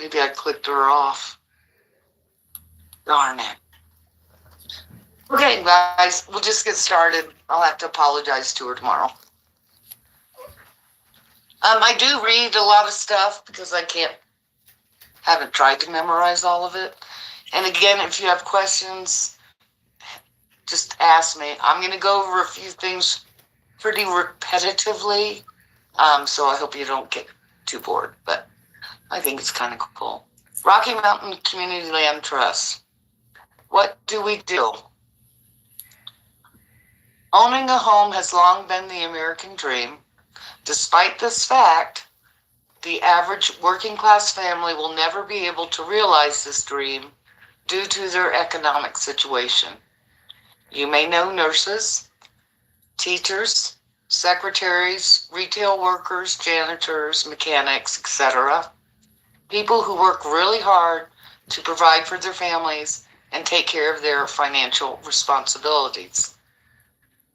Maybe I clicked her off. Darn it. Okay, guys, we'll just get started. I'll have to apologize to her tomorrow. I do read a lot of stuff because I haven't tried to memorize all of it. And again, if you have questions, just ask me. I'm going to go over a few things pretty repetitively, so I hope you don't get too bored, but I think it's kind of cool. Rocky Mountain Community Land Trust. What do we do? Owning a home has long been the American dream. Despite this fact, the average working class family will never be able to realize this dream due to their economic situation. You may know nurses, teachers, secretaries, retail workers, janitors, mechanics, etc. People who work really hard to provide for their families and take care of their financial responsibilities.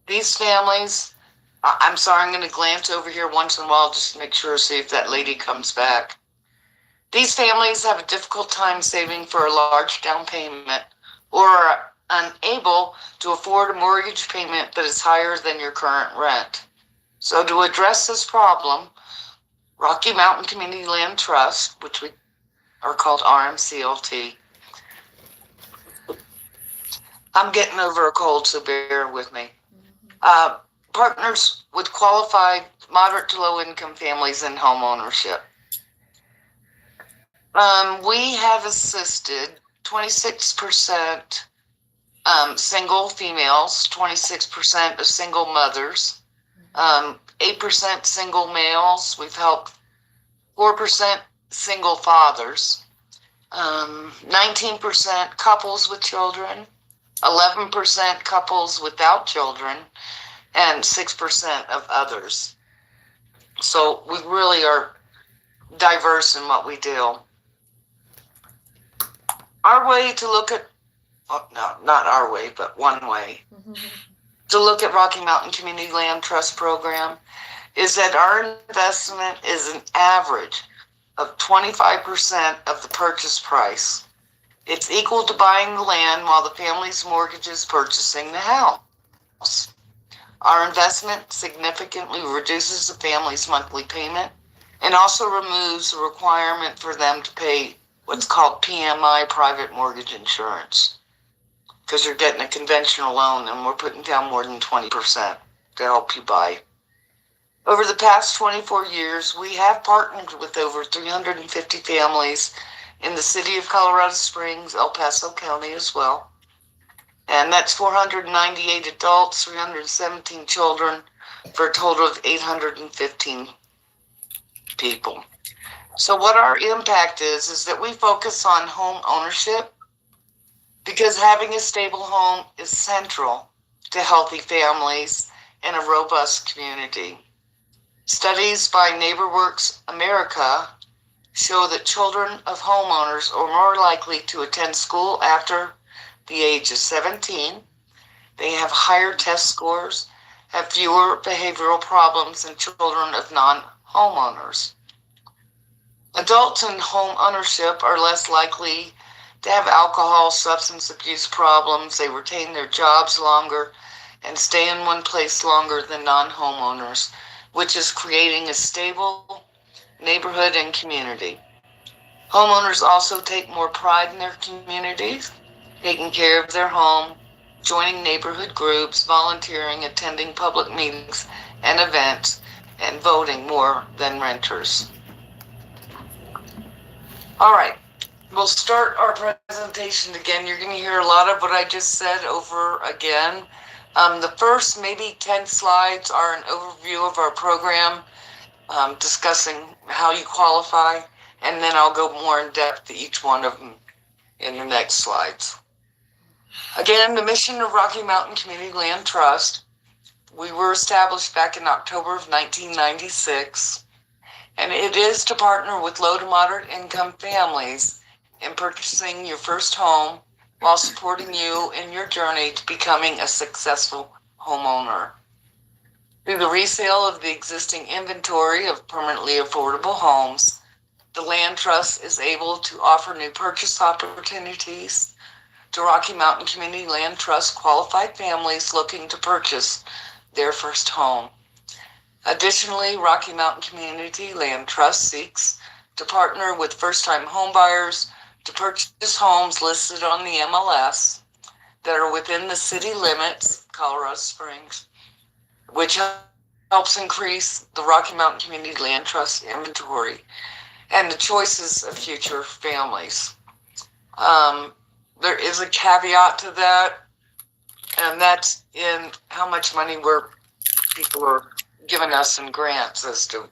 These families, I'm sorry, I'm going to glance over here once in a while just to make sure, see if that lady comes back. These families have a difficult time saving for a large down payment or are unable to afford a mortgage payment that is higher than your current rent. So to address this problem, Rocky Mountain Community Land Trust, which we are called RMCLT, I'm getting over a cold, so bear with me. Partners with qualified moderate to low income families in home ownership. We have assisted 26% single females, 26% of single mothers, 8% single males. We've helped 4% single fathers, 19% couples with children, 11% couples without children, and 6% of others. So we really are diverse in what we do. Our way to look at, no, not our way, but one way to look at Rocky Mountain Community Land Trust Program is that our investment is an average of 25% of the purchase price. It's equal to buying the land while the family's mortgage is purchasing the house. Our investment significantly reduces the family's monthly payment and also removes the requirement for them to pay what's called PMI, private mortgage insurance, because you're getting a conventional loan and we're putting down more than 20% to help you buy. Over the past 24 years, we have partnered with over 350 families in the city of Colorado Springs, El Paso County as well. And that's 498 adults, 317 children, for a total of 815 people. So what our impact is that we focus on home ownership because having a stable home is central to healthy families and a robust community. Studies by NeighborWorks America show that children of homeowners are more likely to attend school after the age of 17. They have higher test scores, have fewer behavioral problems than children of non-homeowners. Adults in home ownership are less likely to have alcohol, substance abuse problems. They retain their jobs longer and stay in one place longer than non-homeowners, which is creating a stable neighborhood and community. Homeowners also take more pride in their communities, taking care of their home, joining neighborhood groups, volunteering, attending public meetings and events, and voting more than renters. All right, we'll start our presentation again. You're going to hear a lot of what I just said over again. The first maybe 10 slides are an overview of our program, discussing how you qualify, and then I'll go more in depth to each one of them in the next slides. Again, the mission of Rocky Mountain Community Land Trust, we were established back in October of 1996, and it is to partner with low to moderate income families in purchasing your first home while supporting you in your journey to becoming a successful homeowner. Through the resale of the existing inventory of permanently affordable homes, the land trust is able to offer new purchase opportunities to Rocky Mountain Community Land Trust qualified families looking to purchase their first home. Additionally, Rocky Mountain Community Land Trust seeks to partner with first-time homebuyers to purchase homes listed on the MLS that are within the city limits, Colorado Springs, which helps increase the Rocky Mountain Community Land Trust inventory and the choices of future families. There is a caveat to that, and that's in how much money people are giving us in grants as to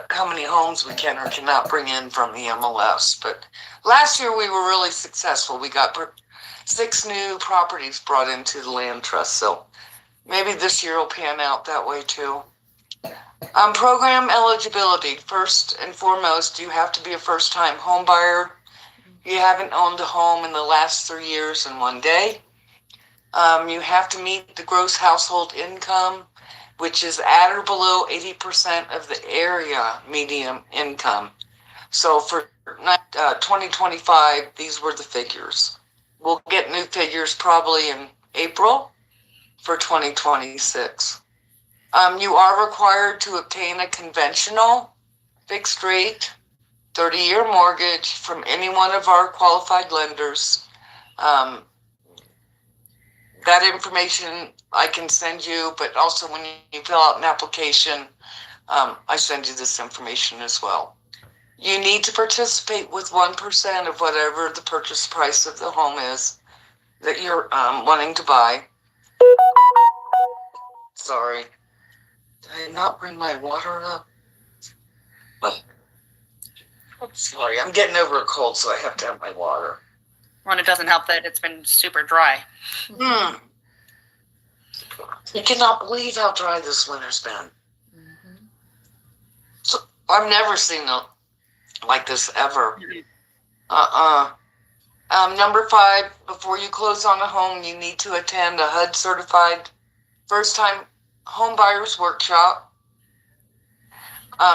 how many homes we can or cannot bring in from the MLS. But last year we were really successful. We got 6 new properties brought into the land trust, so maybe this year will pan out that way too. Program eligibility. First and foremost, you have to be a first-time home buyer. You haven't owned a home in the last 3 years and 1 day. You have to meet the gross household income, which is at or below 80% of the area median income. So for 2025, these were the figures. We'll get new figures probably in April for 2026. You are required to obtain a conventional fixed rate 30-year mortgage from any one of our qualified lenders. That information I can send you, but also when you fill out an application, I send you this information as well. You need to participate with 1% of whatever the purchase price of the home is that you're wanting to buy. Sorry. Did I not bring my water up? Sorry, I'm getting over a cold, so I have to have my water. Well, it doesn't help that it's been super dry. I cannot believe how dry this winter's been. So I've never seen it like this ever. Number 5, before you close on a home, you need to attend a HUD certified first-time home buyers workshop.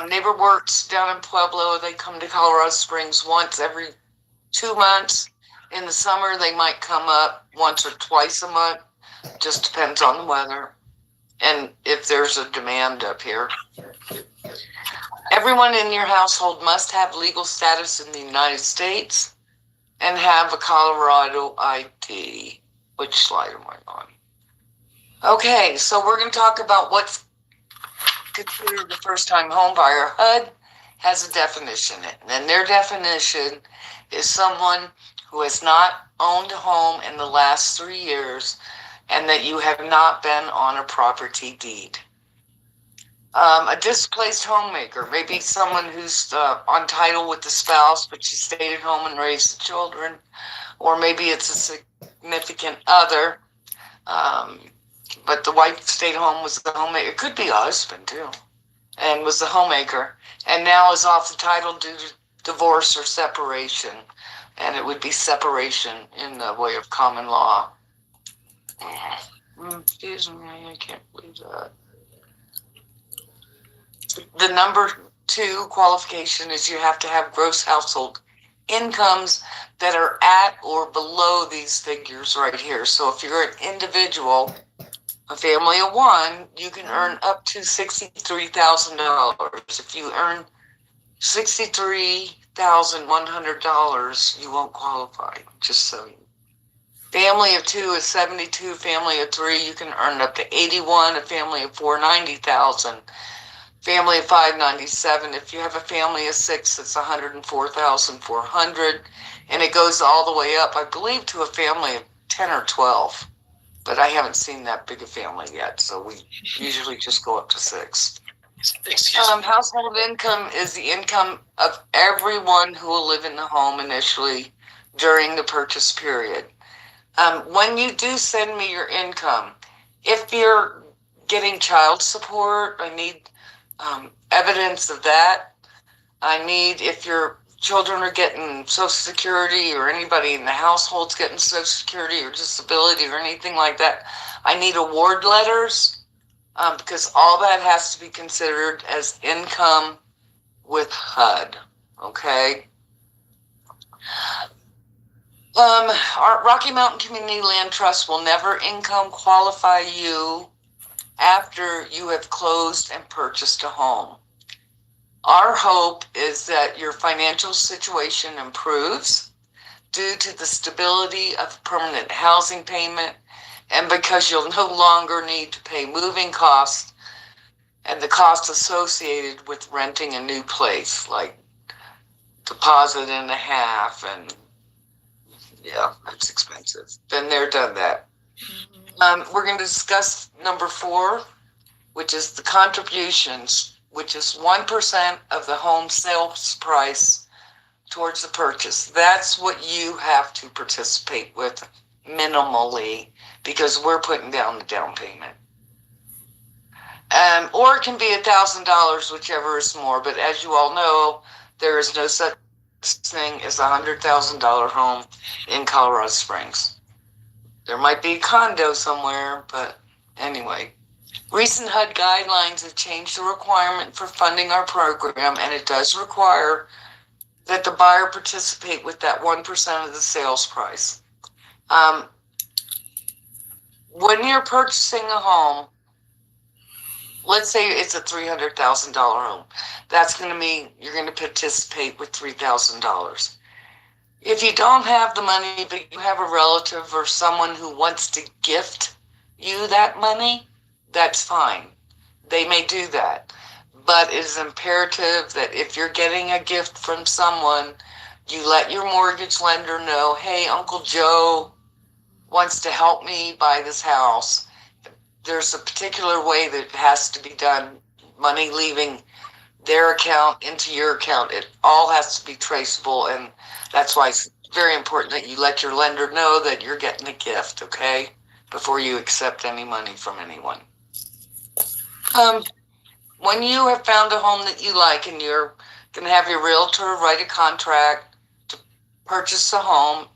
Neighbor Works down in Pueblo, they come to Colorado Springs once every 2 months. In the summer, they might come up once or twice a month. Just depends on the weather and if there's a demand up here. Everyone in your household must have legal status in the United States and have a Colorado ID. Which slide am I on? Okay, so we're going to talk about what's considered a first-time home buyer. HUD has a definition, and their definition is someone who has not owned a home in the last 3 years and that you have not been on a property deed. A displaced homemaker, maybe someone who's on title with the spouse, but she stayed at home and raised the children, or maybe it's a significant other, but the wife stayed home, was the homemaker. It could be a husband too, and was the homemaker, and now is off the title due to divorce or separation, and it would be separation in the way of common law. Excuse me, I can't believe that. The number 2 qualification is you have to have gross household incomes that are at or below these figures right here. So if you're an individual, a family of 1, you can earn up to $63,000. If you earn $63,100, you won't qualify, just so you know. Family of 2 is 72. Family of 3, you can earn up to 81. A family of 4, 90,000. Family of 5, 97. If you have a family of 6, it's 104,400, and it goes all the way up, I believe, to a family of 10 or 12. But I haven't seen that big a family yet, so we usually just go up to 6. Household income is the income of everyone who will live in the home initially during the purchase period. When you do send me your income, if you're getting child support, I need evidence of that. I need, if your children are getting Social Security or anybody in the household's getting Social Security or disability or anything like that, I need award letters because all that has to be considered as income with HUD. Okay. Our Rocky Mountain Community Land Trust will never income qualify you after you have closed and purchased a home. Our hope is that your financial situation improves due to the stability of permanent housing payment and because you'll no longer need to pay moving costs and the costs associated with renting a new place, like deposit and a half, and yeah, that's expensive. Been there, done that. We're going to discuss number 4, which is the contributions, which is 1% of the home sales price towards the purchase. That's what you have to participate with minimally because we're putting down the down payment. Or it can be $1,000, whichever is more. But as you all know, there is no such thing as a $100,000 home in Colorado Springs. There might be a condo somewhere, but anyway. Recent HUD guidelines have changed the requirement for funding our program, and it does require that the buyer participate with that 1% of the sales price. When you're purchasing a home, let's say it's a $300,000 home. That's going to mean you're going to participate with $3,000. If you don't have the money, but you have a relative or someone who wants to gift you that money, that's fine. They may do that. But it is imperative that if you're getting a gift from someone, you let your mortgage lender know, hey, Uncle Joe wants to help me buy this house. There's a particular way that it has to be done. Money leaving their account into your account, it all has to be traceable, and that's why it's very important that you let your lender know that you're getting a gift, okay, before you accept any money from anyone. When you have found a home that you like and you're going to have your realtor write a contract to purchase a home,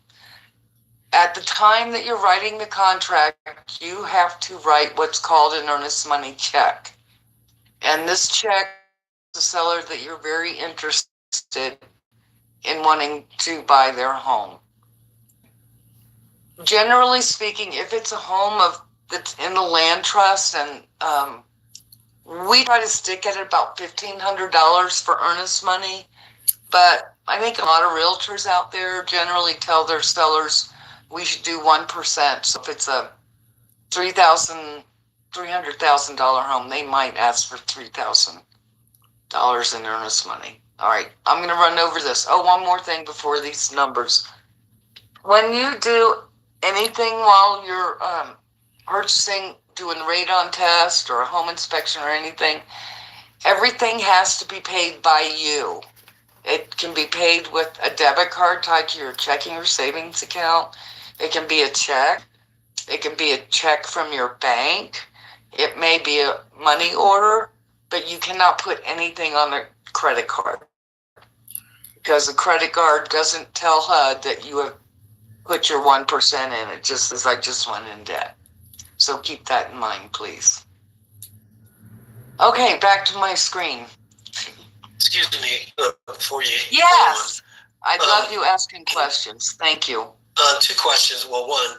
at the time that you're writing the contract, you have to write what's called an earnest money check. And this check is the seller that you're very interested in wanting to buy their home. Generally speaking, if it's a home that's in the land trust, and we try to stick at about $1,500 for earnest money, but I think a lot of realtors out there generally tell their sellers we should do 1%. So if it's a $300,000 home, they might ask for $3,000 in earnest money. All right, I'm going to run over this. Oh, one more thing before these numbers. When you do anything while you're purchasing, doing a radon test or a home inspection or anything, everything has to be paid by you. It can be paid with a debit card tied to your checking or savings account. It can be a check. It can be a check from your bank. It may be a money order, but you cannot put anything on a credit card because the credit card doesn't tell HUD that you have put your 1% in. It just says, I just went in debt. So keep that in mind, please. Okay, back to my screen. Excuse me, before you... Yes, I love you asking questions. Thank you. 2 questions. Well, one,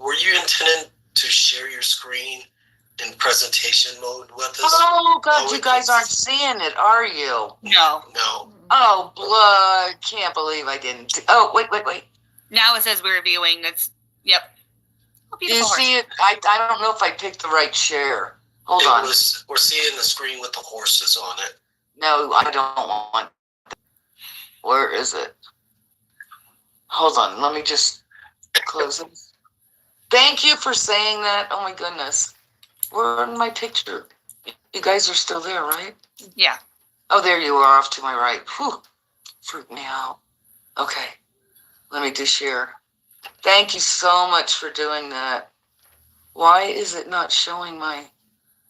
were you intending to share your screen in presentation mode with us? Oh, God, you guys aren't seeing it, are you? No. No. Oh, blood. Can't believe I didn't. Oh, wait. Now it says we're viewing. It's, yep. Oh, Do you see it? I don't know if I picked the right share. Hold on. We're seeing the screen with the horses on it. No, I don't want that. Where is it? Hold on. Let me just close it. Thank you for saying that. Oh, my goodness. Where's my picture? You guys are still there, right? Yeah. Oh, there you are off to my right. Whew. Freaked me out. Okay. Let me just share. Thank you so much for doing that. Why is it not showing my...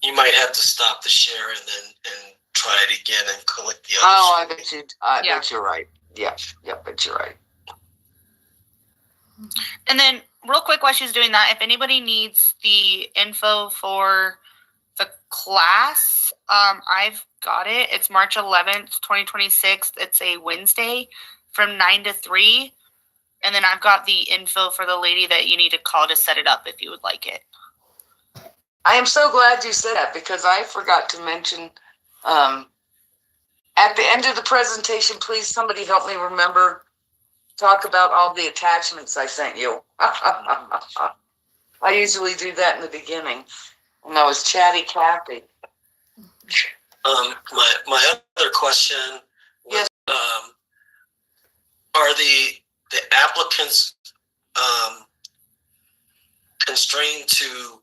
You might have to stop the share and try it again and click the other. Oh, I bet you're right. Yeah, bet you're right. And then, real quick, while she's doing that, if anybody needs the info for The class, I've got it. It's March 11th, 2026. It's a Wednesday from 9 to 3. And then I've got the info for the lady that you need to call to set it up if you would like it. I am so glad you said that because I forgot to mention, at the end of the presentation, please somebody help me remember, talk about all the attachments I sent you. I usually do that in the beginning when I was chatty Kathy. My other question was, Yes. Are the applicants constrained to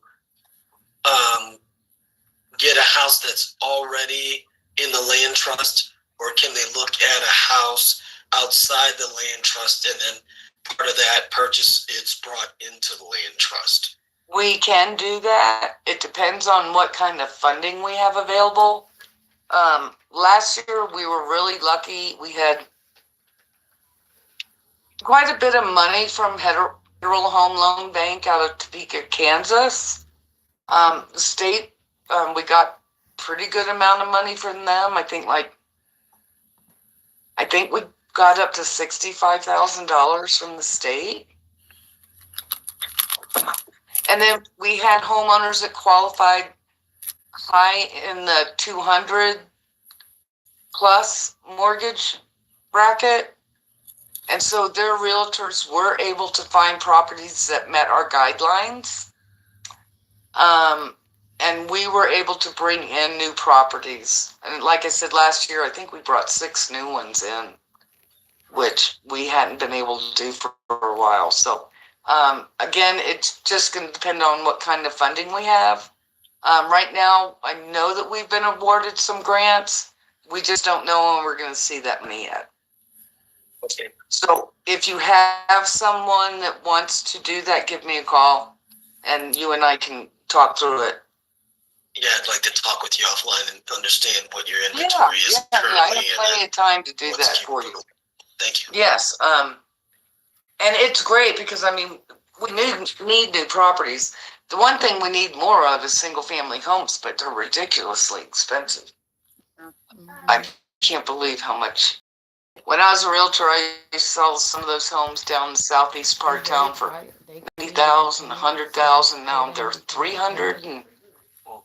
get a house that's already in the land trust, or can they look at a house outside the land trust and then part of that purchase it's brought into the land trust? We can do that. It depends on what kind of funding we have available. Last year we were really lucky. We had quite a bit of money from Federal Home Loan Bank out of Topeka, Kansas. The state, we got pretty good amount of money from them. I think we got up to $65,000 from the state. And then we had homeowners that qualified high in the 200 plus mortgage bracket. And so their realtors were able to find properties that met our guidelines. And we were able to bring in new properties. And like I said, last year, I think we brought 6 new ones in, which we hadn't been able to do for a while. So, again, it's just going to depend on what kind of funding we have. Right now, I know that we've been awarded some grants. We just don't know when we're going to see that money yet. Okay. So if you have someone that wants to do that, give me a call and you and I can talk through it. Yeah, I'd like to talk with you offline and understand what your inventory is currently. I have plenty of time to do that for you. Thank you. Yes, and it's great because, I mean, we need new properties. The one thing we need more of is single-family homes, but they're ridiculously expensive. I can't believe how much. When I was a realtor, I used to sell some of those homes down in the southeast part of town for $90,000, $100,000. Now they're $300,000 and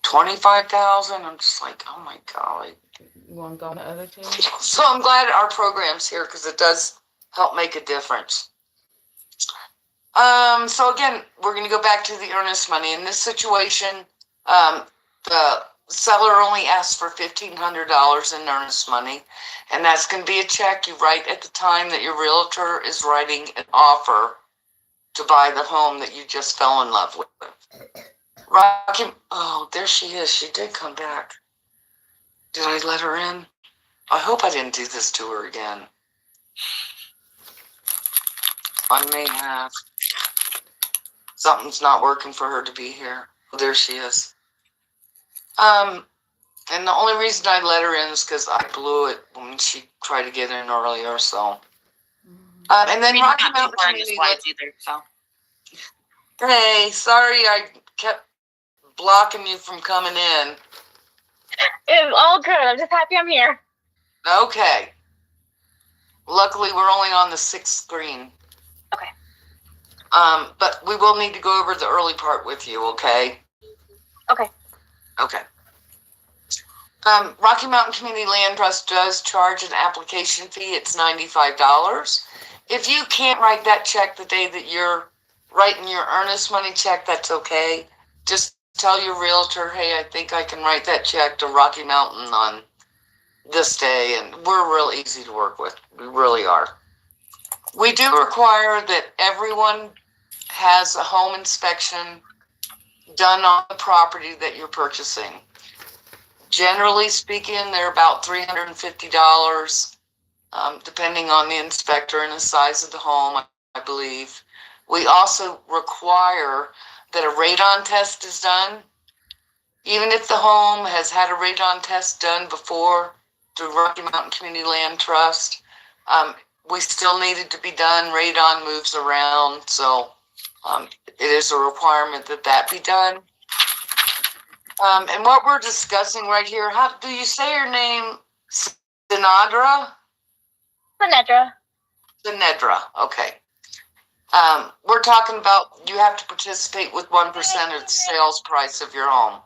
$25,000. I'm just like, oh my golly. You want to go on the other two? So I'm glad our program's here because it does help make a difference. So again, we're going to go back to the earnest money. In this situation, the seller only asks for $1,500 in earnest money, and that's going to be a check you write at the time that your realtor is writing an offer to buy the home that you just fell in love with. Rocky, oh, there she is. She did come back. Did I let her in? I hope I didn't do this to her again. I may have. Something's not working for her to be here. There she is. And the only reason I let her in is because I blew it when she tried to get in earlier. So, and then Rocky Mountain Community. Either, so. Hey, sorry I kept blocking you from coming in. It's all good. I'm just happy I'm here. Okay. Luckily, we're only on the 6th screen. Okay. But we will need to go over the early part with you, okay? Okay. Okay. Rocky Mountain Community Land Trust does charge an application fee. It's $95. If you can't write that check the day that you're writing your earnest money check, that's okay. Just tell your realtor, hey, I think I can write that check to Rocky Mountain on this day, and we're real easy to work with. We really are. We do require that everyone has a home inspection done on the property that you're purchasing. Generally speaking, they're about $350, depending on the inspector and the size of the home, I believe. We also require that a radon test is done. Even if the home has had a radon test done before through Rocky Mountain Community Land Trust, we still need it to be done. Radon moves around, so it is a requirement that that be done. And what we're discussing right here, how do you say your name? Sinadra? Sinedra. Sinedra, okay. We're talking about you have to participate with 1% of the sales price of your home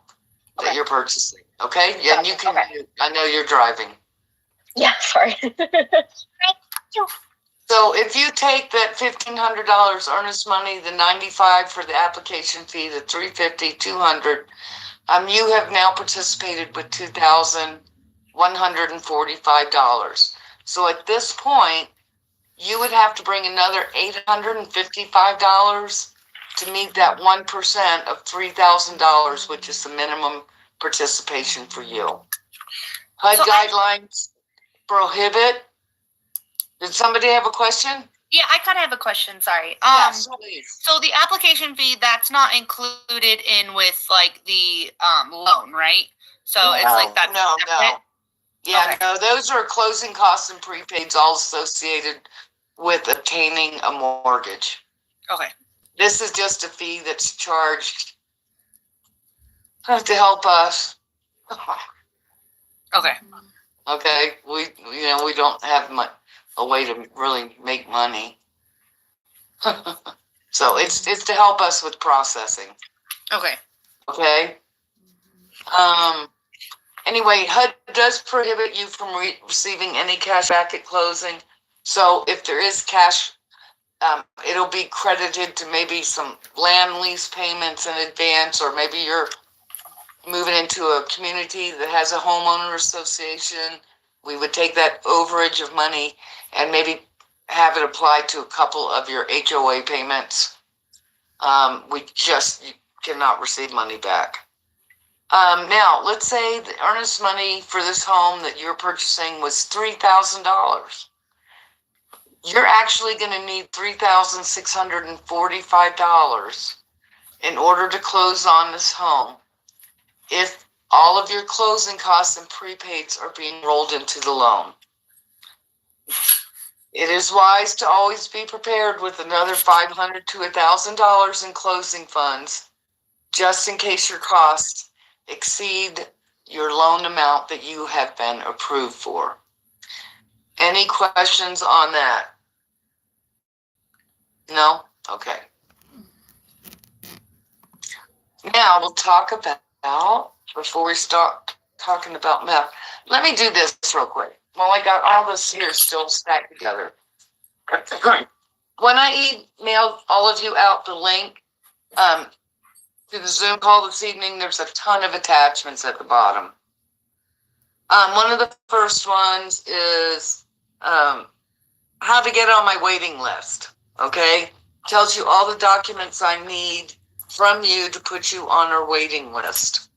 that Okay. you're purchasing, okay? Yeah, and you can, Okay. I know you're driving. Yeah, sorry. So if you take that $1,500 earnest money, the $95 for the application fee, the $350, $200, you have now participated with $2,145. So at this point, you would have to bring another $855 to meet that 1% of $3,000, which is the minimum participation for you. HUD guidelines prohibit. Did somebody have a question? Yeah, I kind of have a question. Sorry. Yes, please. So the application fee, that's not included in with like the loan, right? So it's like that. No. Yeah, Okay. no, those are closing costs and prepaids all associated with obtaining a mortgage. Okay. This is just a fee that's charged to help us. Okay. Okay, we don't have a way to really make money. So it's to help us with processing. Okay. Okay. Anyway, HUD does prohibit you from receiving any cash back at closing. So if there is cash, it'll be credited to maybe some land lease payments in advance, or maybe you're moving into a community that has a homeowner association. We would take that overage of money and maybe have it applied to a couple of your HOA payments. You cannot receive money back. Now, let's say the earnest money for this home that you're purchasing was $3,000. You're actually going to need $3,645 in order to close on this home if all of your closing costs and prepaids are being rolled into the loan. It is wise to always be prepared with another $500 to $1,000 in closing funds, just in case your costs exceed your loan amount that you have been approved for. Any questions on that? No? Okay. Now we'll talk about, before we start talking about meth, let me do this real quick. Well, I got all this here still stacked together. When I emailed all of you out the link to the Zoom call this evening, there's a ton of attachments at the bottom. One of the first ones is how to get on my waiting list. Okay? Tells you all the documents I need from you to put you on our waiting list.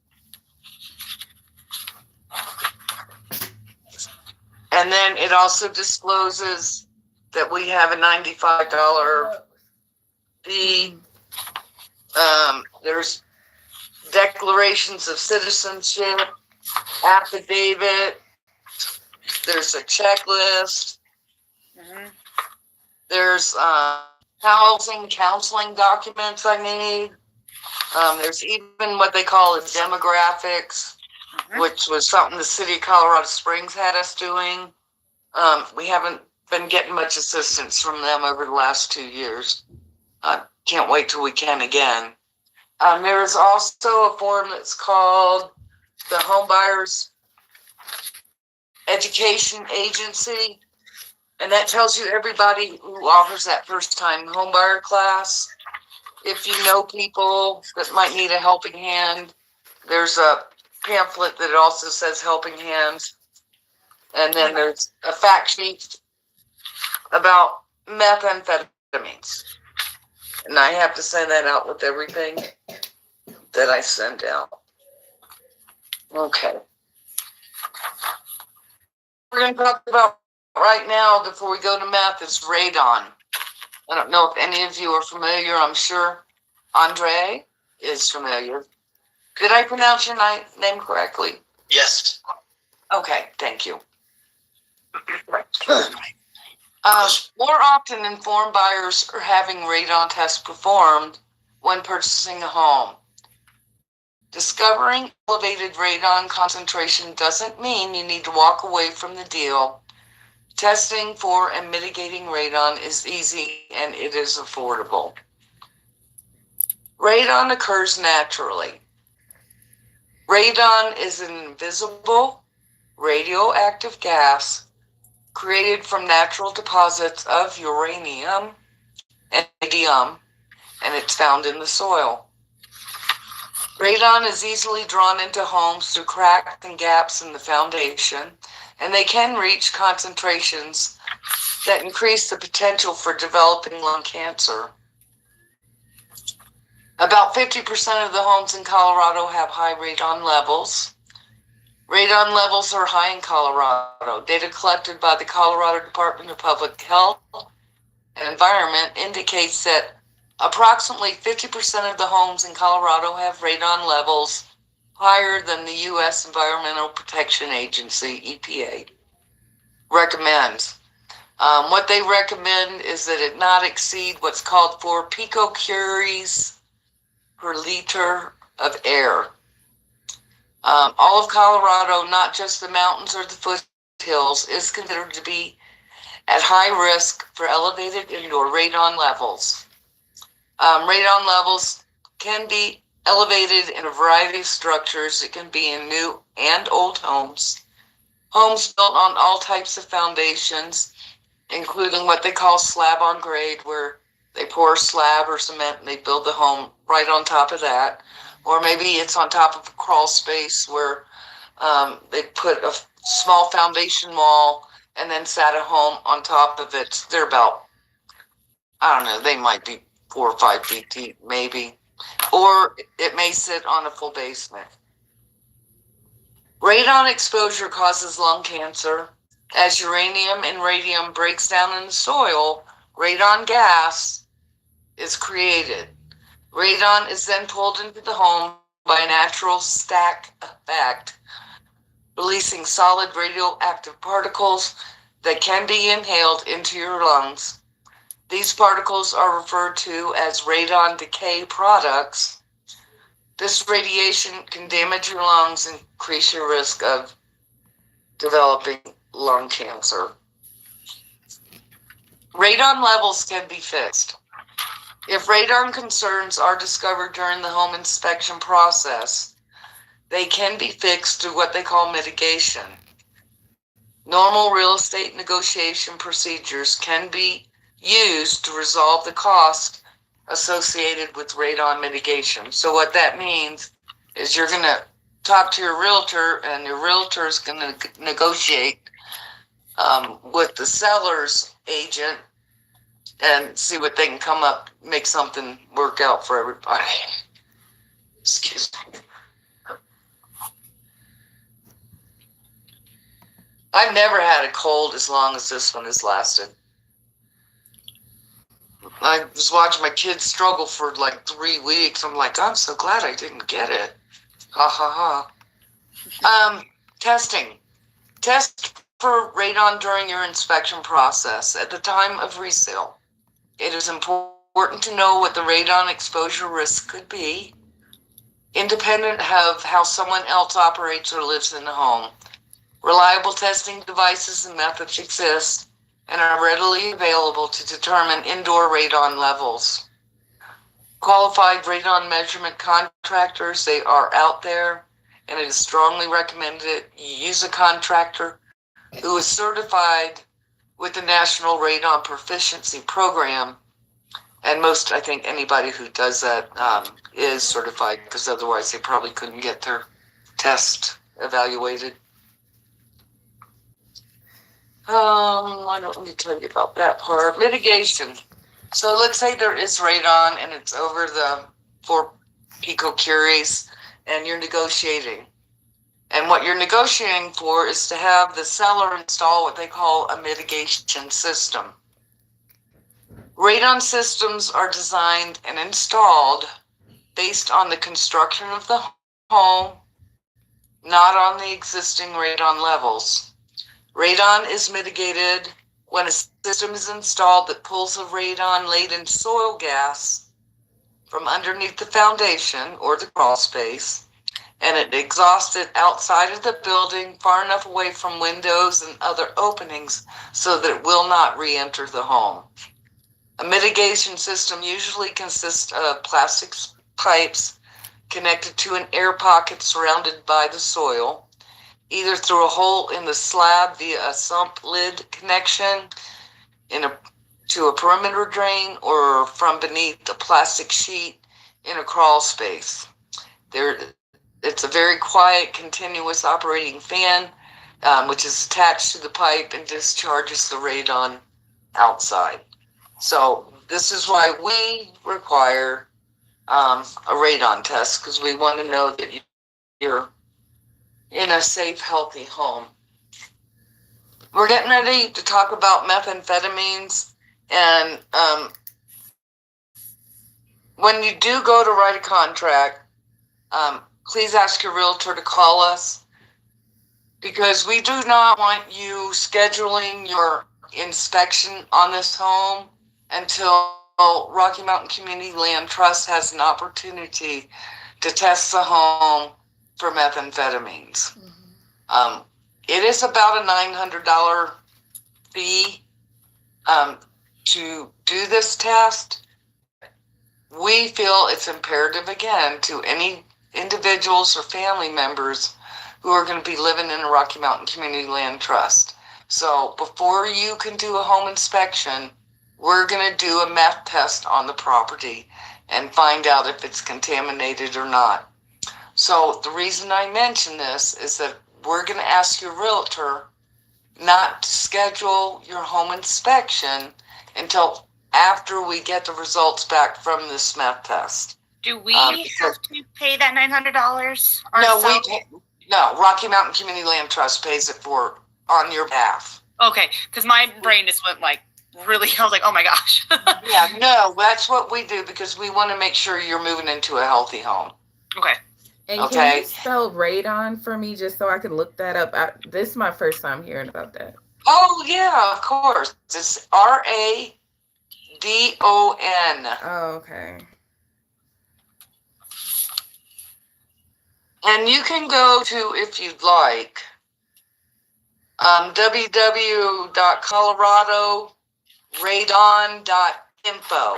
And then it also discloses that we have a $95 fee. There's declarations of citizenship, affidavit. There's a checklist. Mm-hmm. There's housing counseling documents I need. There's even what they call demographics, which was something the city of Colorado Springs had us doing. We haven't been getting much assistance from them over the last 2 years. Can't wait till we can again. There is also a form that's called the Home Buyers Education Agency, and that tells you everybody who offers that first-time homebuyer class. If you know people that might need a helping hand, there's a pamphlet that also says helping hands. And then there's a fact sheet about methamphetamines. And I have to send that out with everything that I send out. Okay. We're going to talk about right now, before we go to meth, is radon. I don't know if any of you are familiar. I'm sure Andre is familiar. Did I pronounce your name correctly? Yes. Okay, thank you. More often, informed buyers are having radon tests performed when purchasing a home. Discovering elevated radon concentration doesn't mean you need to walk away from the deal. Testing for and mitigating radon is easy and it is affordable. Radon occurs naturally. Radon is an invisible radioactive gas created from natural deposits of uranium and radium, and it's found in the soil. Radon is easily drawn into homes through cracks and gaps in the foundation, and they can reach concentrations that increase the potential for developing lung cancer. About 50% of the homes in Colorado have high radon levels. Radon levels are high in Colorado. Data collected by the Colorado Department of Public Health and Environment indicates that approximately 50% of the homes in Colorado have radon levels higher than the U.S. Environmental Protection Agency, EPA, recommends. What they recommend is that it not exceed what's called 4 picocuries per liter of air. All of Colorado, not just the mountains or the foothills, is considered to be at high risk for elevated indoor radon levels. Radon levels can be elevated in a variety of structures. It can be in new and old homes. Homes built on all types of foundations, including what they call slab on grade, where they pour slab or cement and they build the home right on top of that. Or maybe it's on top of a crawl space where they put a small foundation wall and then sat a home on top of it. They're about, I don't know, they might be 4 or 5 feet deep, maybe. Or it may sit on a full basement. Radon exposure causes lung cancer. As uranium and radium breaks down in the soil, radon gas is created. Radon is then pulled into the home by a natural stack effect, releasing solid radioactive particles that can be inhaled into your lungs. These particles are referred to as radon decay products. This radiation can damage your lungs and increase your risk of developing lung cancer. Radon levels can be fixed. If radon concerns are discovered during the home inspection process, they can be fixed through what they call mitigation. Normal real estate negotiation procedures can be used to resolve the cost associated with radon mitigation. So what that means is you're going to talk to your realtor, and your realtor is going to negotiate with the seller's agent and see what they can come up, make something work out for everybody. Excuse me. I've never had a cold as long as this one has lasted. I was watching my kids struggle for like 3 weeks. I'm like, I'm so glad I didn't get it. Ha ha ha. Testing. Test for radon during your inspection process at the time of resale. It is important to know what the radon exposure risk could be, independent of how someone else operates or lives in the home. Reliable testing devices and methods exist and are readily available to determine indoor radon levels. Qualified radon measurement contractors, they are out there, and it is strongly recommended you use a contractor who is certified with the National Radon Proficiency Program. And most, I think, anybody who does that is certified, because otherwise they probably couldn't get their test evaluated. I don't need to tell you about that part. Mitigation. So let's say there is radon and it's over the 4 picocuries and you're negotiating. And what you're negotiating for is to have the seller install what they call a mitigation system. Radon systems are designed and installed based on the construction of the home, not on the existing radon levels. Radon is mitigated when a system is installed that pulls a radon-laden soil gas from underneath the foundation or the crawl space and it exhausted outside of the building, far enough away from windows and other openings so that it will not re-enter the home. A mitigation system usually consists of plastic pipes connected to an air pocket surrounded by the soil, either through a hole in the slab via a sump lid connection to a perimeter drain, or from beneath a plastic sheet in a crawl space. It's a very quiet, continuous operating fan, which is attached to the pipe and discharges the radon outside. So this is why we require a radon test, because we want to know that you're in a safe, healthy home. We're getting ready to talk about methamphetamines, and when you do go to write a contract, please ask your realtor to call us, because we do not want you scheduling your inspection on this home until Rocky Mountain Community Land Trust has an opportunity to test the home for methamphetamines. It is about a $900 fee to do this test. We feel it's imperative, again, to any individuals or family members who are going to be living in a Rocky Mountain Community Land Trust. So before you can do a home inspection, we're going to do a meth test on the property and find out if it's contaminated or not. So the reason I mention this is that we're going to ask your realtor not to schedule your home inspection until after we get the results back from this meth test. Do we have to pay that $900? No, Rocky Mountain Community Land Trust pays it for on your behalf. Okay, because my brain just went like really, I was like, oh my gosh. Yeah, no, that's what we do, because we want to make sure you're moving into a healthy home. Okay. And Okay. can you spell radon for me just so I can look that up? This is my first time hearing about that. Oh, yeah, of course. It's RADON. Oh, okay. And you can go to, if you'd like, www.coloradoradon.info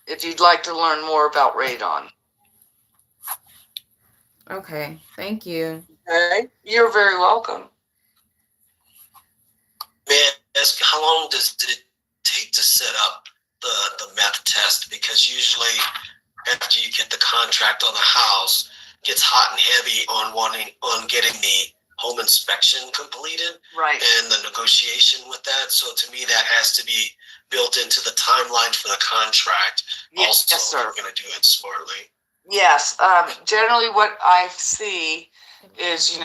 if you'd like to learn more about radon. Okay, thank you. Okay, you're very welcome. May I ask, how long does it take to set up the meth test? Because usually after you get the contract on the house, it gets hot and heavy on getting the home inspection completed, Right. and the negotiation with that. So to me, that has to be built into the timeline for the contract. Yes, Also, yes, sir. we're going to do it smartly. Yes. Generally what I see is,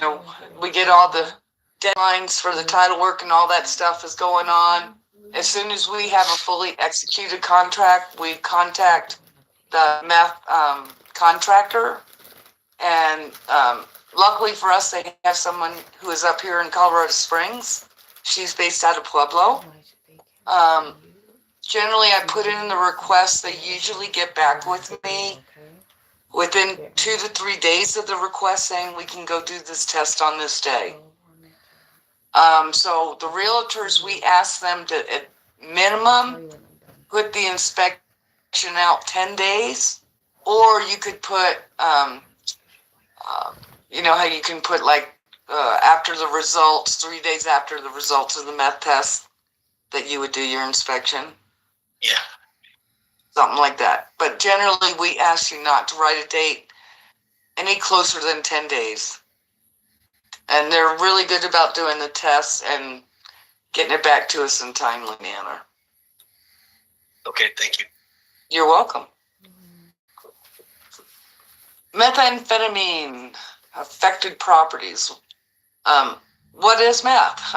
we get all the deadlines for the title work and all that stuff is going on. As soon as we have a fully executed contract, we contact the meth contractor, and luckily for us, they have someone who is up here in Colorado Springs. She's based out of Pueblo. Generally, I put in the request. They usually get back with me within 2 to 3 days of the request, saying we can go do this test on this day. So the realtors, we ask them to, at minimum, put the inspection out 10 days, or you could put, how you can put after the results, 3 days after the results of the meth test, that you would do your inspection. Yeah. Something like that. But generally, we ask you not to write a date any closer than 10 days. And they're really good about doing the tests and getting it back to us in a timely manner. Okay, thank you. You're welcome. Methamphetamine affected properties. What is meth?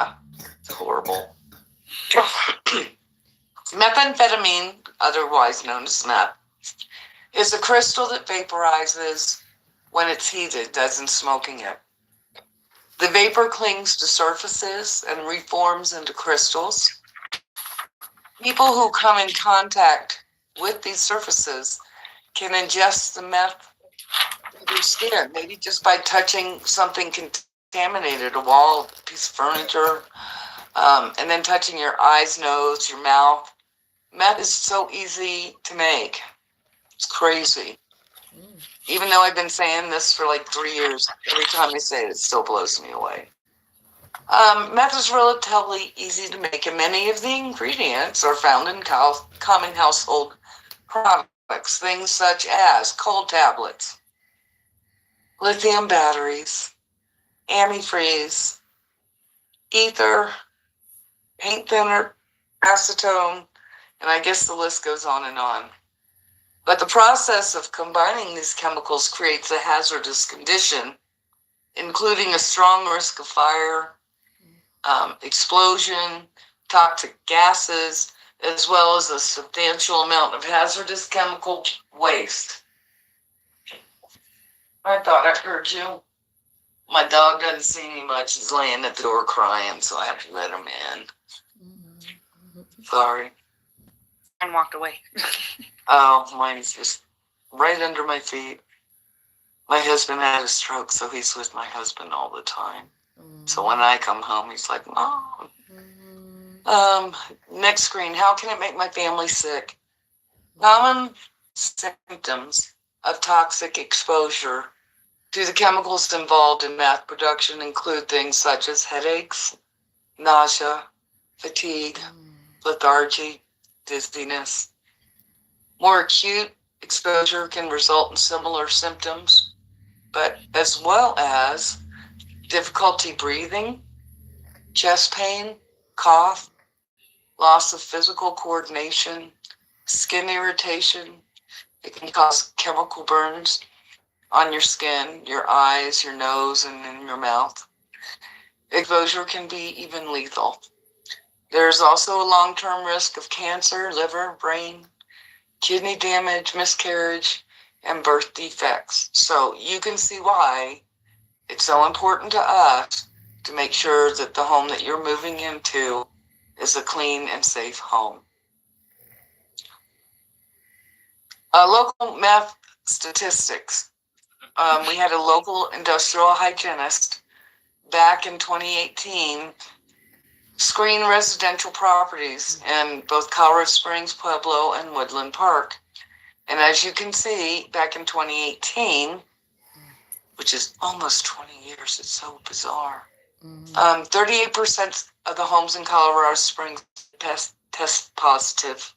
It's horrible. Methamphetamine, otherwise known as meth, is a crystal that vaporizes when it's heated, doesn't smoking it. The vapor clings to surfaces and reforms into crystals. People who come in contact with these surfaces can ingest the meth your skin, maybe just by touching something contaminated, a wall, a piece of furniture, and then touching your eyes, nose, your mouth. Meth is so easy to make. It's crazy. Even though I've been saying this for like 3 years, every time I say it, it still blows me away. Meth is relatively easy to make, and many of the ingredients are found in common household products. Things such as cold tablets, lithium batteries, antifreeze, ether, paint thinner, acetone, and I guess the list goes on and on. But the process of combining these chemicals creates a hazardous condition, including a strong risk of fire, explosion, toxic gases, as well as a substantial amount of hazardous chemical waste. I thought I heard you. My dog doesn't see me much. He's laying at the door crying, so I have to let him in. Sorry. And walked away. Oh, mine's just right under my feet. My husband had a stroke, so he's with my husband all the time. So when I come home, he's like, Mom. Next screen. How can it make my family sick? Common symptoms of toxic exposure to the chemicals involved in meth production include things such as headaches, nausea, fatigue, lethargy, dizziness. More acute exposure can result in similar symptoms, but as well as difficulty breathing, chest pain, cough, loss of physical coordination, skin irritation. It can cause chemical burns on your skin, your eyes, your nose, and in your mouth. Exposure can be even lethal. There's also a long-term risk of cancer, liver, brain, kidney damage, miscarriage, and birth defects. So you can see why it's so important to us to make sure that the home that you're moving into is a clean and safe home. Local meth statistics. We had a local industrial hygienist back in 2018 screen residential properties in both Colorado Springs, Pueblo, and Woodland Park. And as you can see, back in 2018, which is almost 20 years, it's so bizarre, 38% of the homes in Colorado Springs test positive.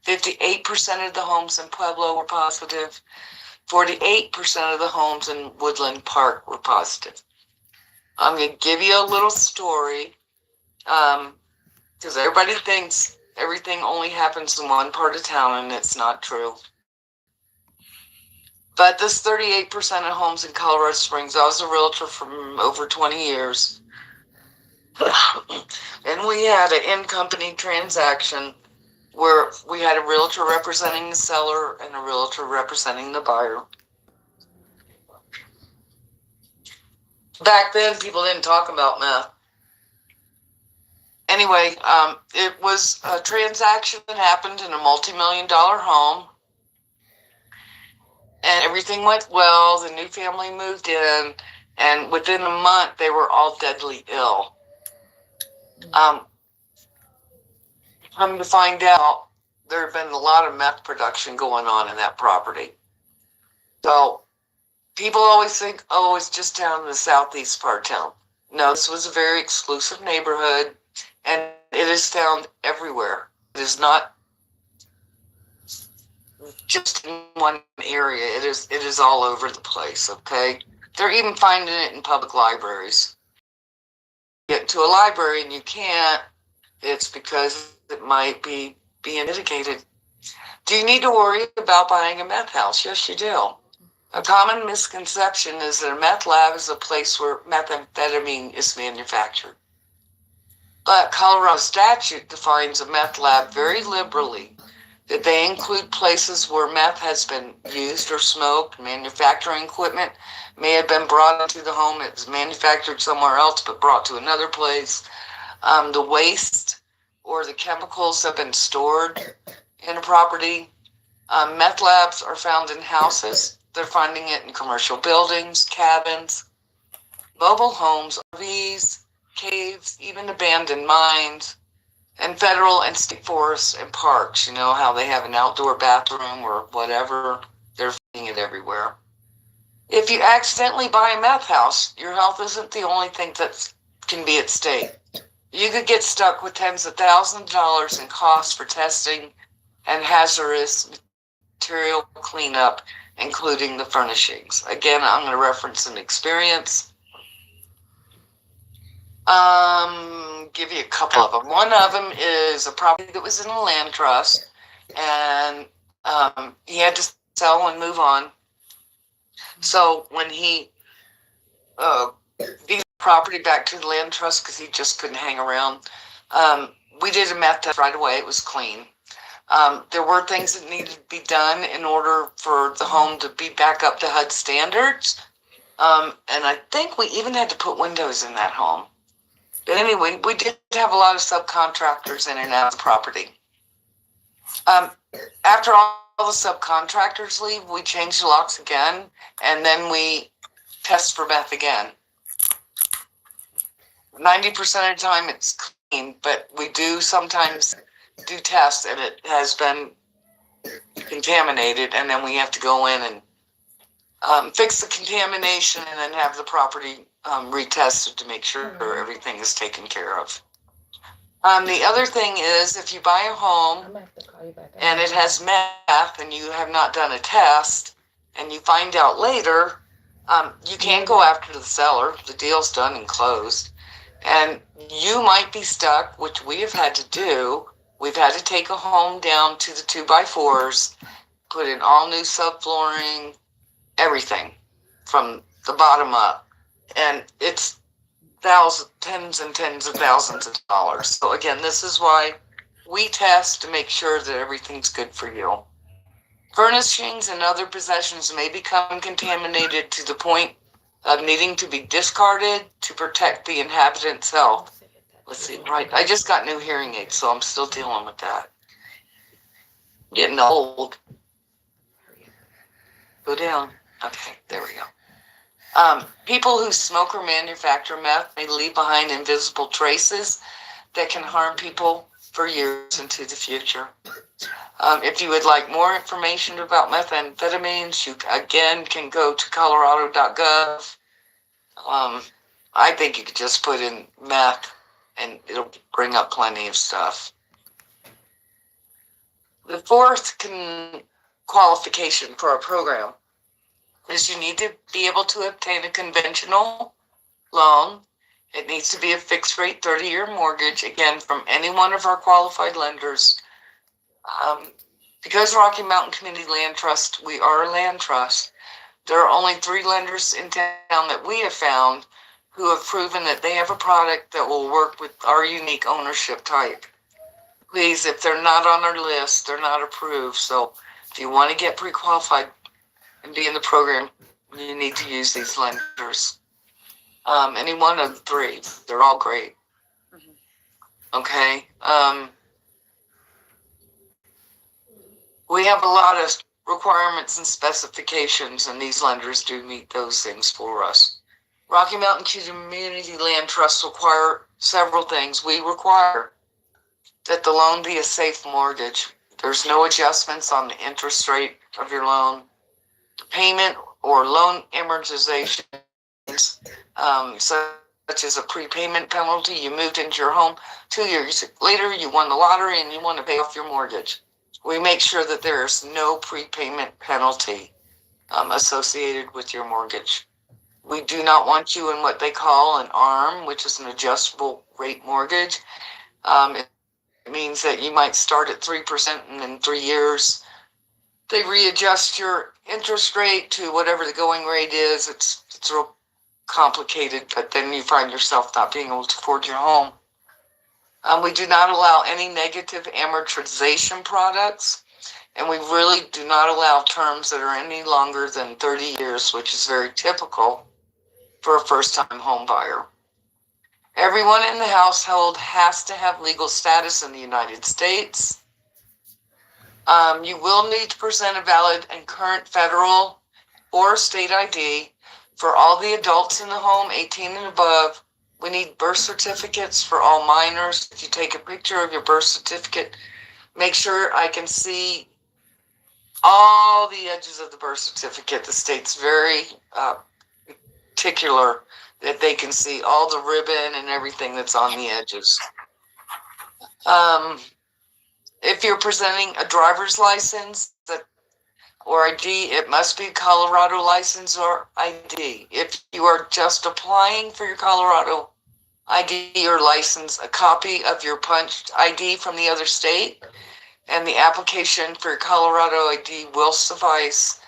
58% of the homes in Pueblo were positive. 48% of the homes in Woodland Park were positive. I'm going to give you a little story, because everybody thinks everything only happens in one part of town, and it's not true. But this 38% of homes in Colorado Springs, I was a realtor for over 20 years. And we had an in-company transaction where we had a realtor representing the seller and a realtor representing the buyer. Back then, people didn't talk about meth. Anyway, it was a transaction that happened in a multi-million-dollar home. And everything went well. The new family moved in. And within a month, they were all deadly ill. Come to find out, there had been a lot of meth production going on in that property. So people always think, oh, it's just down in the southeast part of town. No, this was a very exclusive neighborhood, and it is found everywhere. It is not just in one area. It is all over the place, okay? They're even finding it in public libraries. Get into a library and you can't, it's because it might be being mitigated. Do you need to worry about buying a meth house? Yes, you do. A common misconception is that a meth lab is a place where methamphetamine is manufactured. But Colorado statute defines a meth lab very liberally, that they include places where meth has been used or smoked, manufacturing equipment may have been brought into the home, it was manufactured somewhere else but brought to another place. The waste or the chemicals have been stored in a property. Meth labs are found in houses, They're finding it in commercial buildings, cabins, mobile homes, RVs, caves, even abandoned mines, and federal and state forests and parks. You know how they have an outdoor bathroom or whatever. They're finding it everywhere. If you accidentally buy a meth house, your health isn't the only thing that can be at stake. You could get stuck with tens of thousands of dollars in costs for testing and hazardous material cleanup, including the furnishings. Again, I'm going to reference an experience. Give you a couple of them. One of them is a property that was in a land trust, and he had to sell and move on. So when he gave the property back to the land trust because he just couldn't hang around, we did a meth test right away. It was clean. There were things that needed to be done in order for the home to be back up to HUD standards. And I think we even had to put windows in that home. But anyway, we did have a lot of subcontractors in and out of the property. After all the subcontractors leave, we change the locks again, and then we test for meth again. 90% of the time it's clean, but we do sometimes do tests and it has been contaminated, and then we have to go in and fix the contamination and then have the property retested to make sure everything is taken care of. The other thing is, if you buy a home and it has meth and you have not done a test and you find out later, you can't go after the seller. The deal's done and closed. And you might be stuck, which we have had to do. We've had to take a home down to the 2x4s, put in all new subflooring, everything from the bottom up. And it's tens and tens of thousands of dollars. So again, this is why we test to make sure that everything's good for you. Furnishings and other possessions may become contaminated to the point of needing to be discarded to protect the inhabitant's health. Let's see, right? I just got new hearing aids, so I'm still dealing with that. Getting old. Go down. Okay, there we go. People who smoke or manufacture meth may leave behind invisible traces that can harm people for years into the future. If you would like more information about methamphetamines, you again can go to colorado.gov. I think you could just put in meth and it'll bring up plenty of stuff. The fourth qualification for our program is you need to be able to obtain a conventional loan. It needs to be a fixed rate 30-year mortgage, again, from any one of our qualified lenders. Because Rocky Mountain Community Land Trust, we are a land trust, there are only 3 lenders in town that we have found who have proven that they have a product that will work with our unique ownership type. Please, if they're not on our list, they're not approved. So if you want to get pre-qualified and be in the program, you need to use these lenders. Any one of the 3, they're all great. Okay. We have a lot of requirements and specifications, and these lenders do meet those things for us. Rocky Mountain Community Land Trust require several things. We require that the loan be a safe mortgage. There's no adjustments on the interest rate of your loan. Payment or loan amortization, such as a prepayment penalty. You moved into your home 2 years later, you won the lottery and you want to pay off your mortgage. We make sure that there's no prepayment penalty associated with your mortgage. We do not want you in what they call an ARM, which is an adjustable rate mortgage. It means that you might start at 3% and in 3 years they readjust your interest rate to whatever the going rate is. It's real complicated, but then you find yourself not being able to afford your home. We do not allow any negative amortization products, and we really do not allow terms that are any longer than 30 years, which is very typical for a first-time home buyer. Everyone in the household has to have legal status in the United States. You will need to present a valid and current federal or state ID for all the adults in the home, 18 and above. We need birth certificates for all minors. If you take a picture of your birth certificate, make sure I can see all the edges of the birth certificate. The state's very particular that they can see all the ribbon and everything that's on the edges. If you're presenting a driver's license or ID, it must be Colorado license or ID. If you are just applying for your Colorado ID or license, a copy of your punched ID from the other state and the application for your Colorado ID will suffice.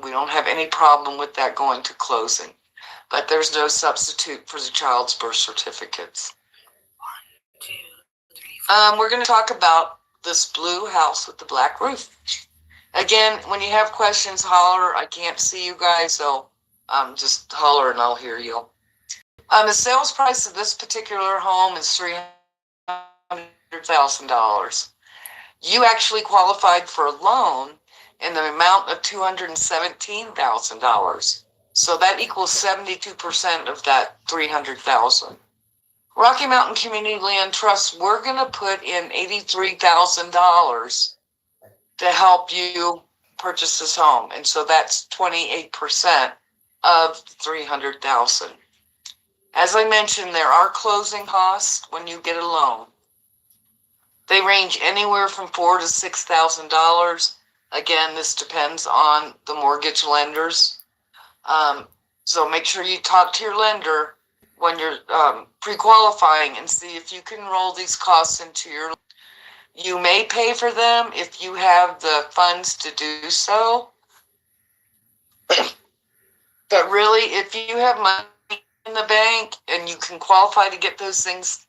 We don't have any problem with that going to closing, but there's no substitute for the child's birth certificates. We're going to talk about this blue house with the black roof. Again, when you have questions, holler. I can't see you guys, so just holler and I'll hear you. The sales price of this particular home is $300,000. You actually qualified for a loan in the amount of $217,000. So that equals 72% of that $300,000. Rocky Mountain Community Land Trust, we're going to put in $83,000 to help you purchase this home. And so that's 28% of $300,000. As I mentioned, there are closing costs when you get a loan. They range anywhere from $4,000 to $6,000. Again, this depends on the mortgage lenders. So make sure you talk to your lender when you're pre-qualifying and see if you can roll these costs into your. You may pay for them if you have the funds to do so. But really, if you have money in the bank and you can qualify to get those things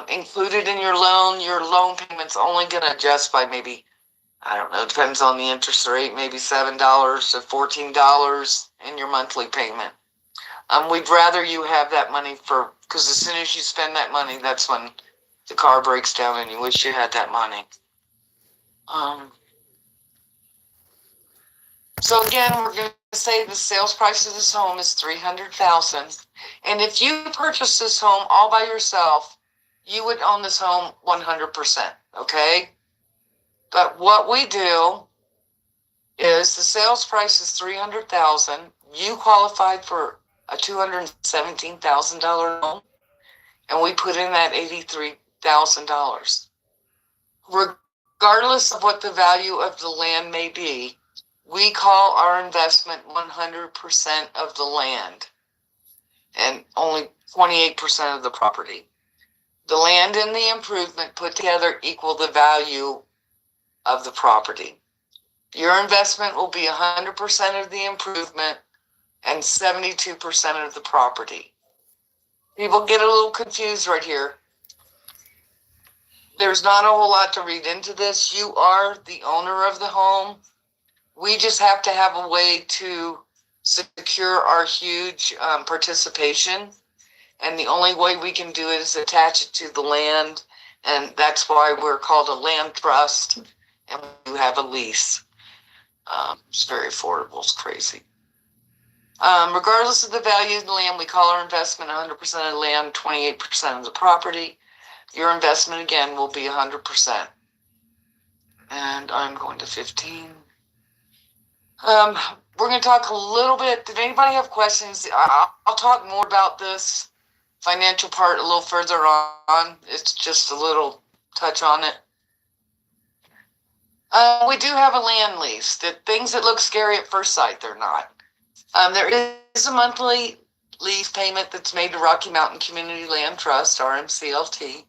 included in your loan payment's only going to adjust by maybe, I don't know, depends on the interest rate, maybe $7 to $14 in your monthly payment. We'd rather you have that money because as soon as you spend that money, that's when the car breaks down and you wish you had that money. So again, we're going to say the sales price of this home is $300,000. And if you purchase this home all by yourself, you would own this home 100%, okay? But what we do is the sales price is $300,000. You qualified for a $217,000 loan, and we put in that $83,000. Regardless of what the value of the land may be, we call our investment 100% of the land and only 28% of the property. The land and the improvement put together equal the value of the property. Your investment will be 100% of the improvement and 72% of the property. People get a little confused right here. There's not a whole lot to read into this. You are the owner of the home. We just have to have a way to secure our huge participation. And the only way we can do it is attach it to the land. And that's why we're called a land trust. And you have a lease. It's very affordable. It's crazy. Regardless of the value of the land, we call our investment 100% of the land, 28% of the property. Your investment, again, will be 100%. And I'm going to 15. We're going to talk a little bit. Did anybody have questions? I'll talk more about this financial part a little further on. It's just a little touch on it. We do have a land lease. The things that look scary at first sight, they're not. There is a monthly lease payment that's made to Rocky Mountain Community Land Trust, RMCLT.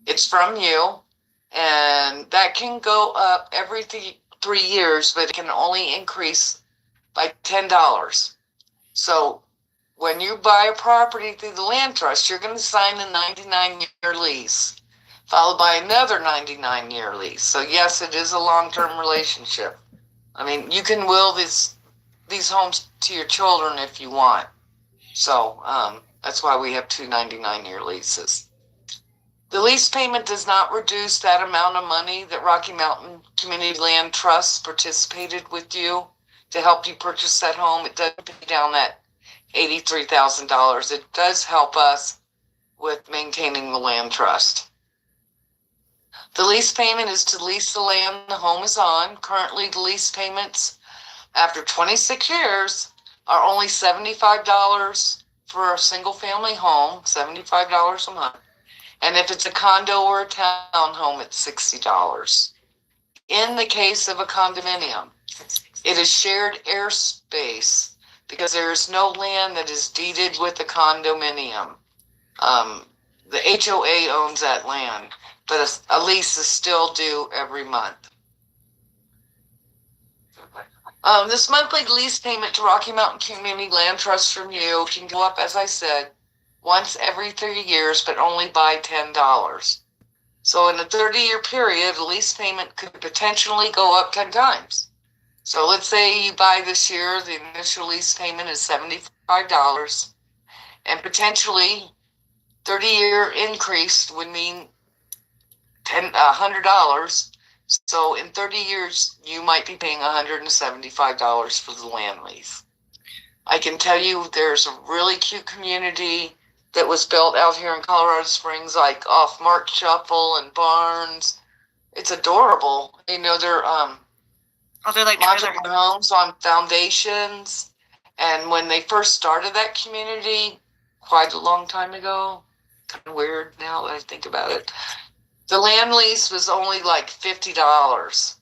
It's from you, and that can go up every 3 years, but it can only increase by $10. So when you buy a property through the land trust, you're going to sign a 99-year lease, followed by another 99-year lease. So yes, it is a long-term relationship. I mean, you can will these homes to your children if you want. So that's why we have 2 99-year leases. The lease payment does not reduce that amount of money that Rocky Mountain Community Land Trust participated with you to help you purchase that home. It does pay down that $83,000. It does help us with maintaining the land trust. The lease payment is to lease the land the home is on. Currently, the lease payments after 26 years are only $75 for a single family home, $75 a month. And if it's a condo or a townhome, it's $60. In the case of a condominium, it is shared airspace because there is no land that is deeded with a condominium. The HOA owns that land, but a lease is still due every month. This monthly lease payment to Rocky Mountain Community Land Trust from you can go up, as I said, once every 3 years, but only by $10. So in a 30-year period, a lease payment could potentially go up 10 times. So let's say you buy this year, the initial lease payment is $75, and potentially 30-year increase would mean $100. So in 30 years, you might be paying $175 for the land lease. I can tell you there's a really cute community that was built out here in Colorado Springs, like off Mark Shuffle and Barnes. It's adorable. You know, they're they're like modular homes on foundations. And when they first started that community, quite a long time ago, kind of weird now that I think about it, the land lease was only like $50.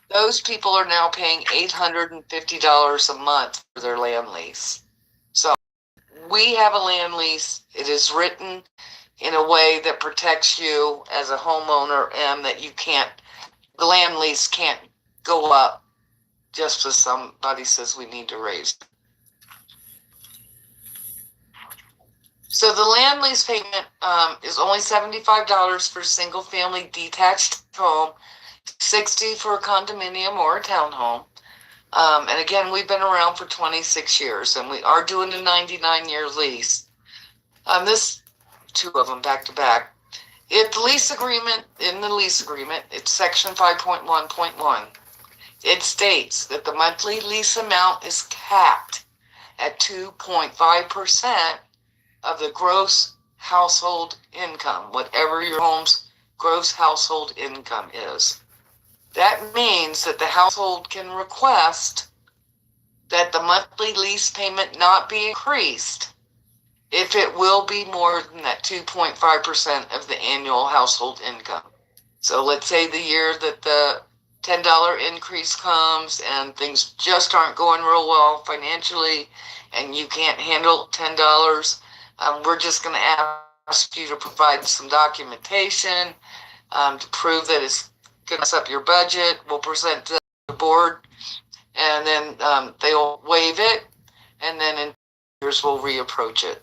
Those people are now paying $850 a month for their land lease. So we have a land lease. It is written in a way that protects you as a homeowner, and that the land lease can't go up just because somebody says we need to raise it. So the land lease payment is only $75 for a single family detached home, $60 for a condominium or a townhome. And again, we've been around for 26 years, and we are doing a 99-year lease. This, 2 of them back to back. In the lease agreement, it's section 5.1.1. It states that the monthly lease amount is capped at 2.5% of the gross household income, whatever your home's gross household income is. That means that the household can request that the monthly lease payment not be increased if it will be more than that 2.5% of the annual household income. So let's say the year that the $10 increase comes and things just aren't going real well financially and you can't handle $10, we're just going to ask you to provide some documentation to prove that it's going to mess up your budget. We'll present to the board, and then they'll waive it, and then in years we'll reapproach it.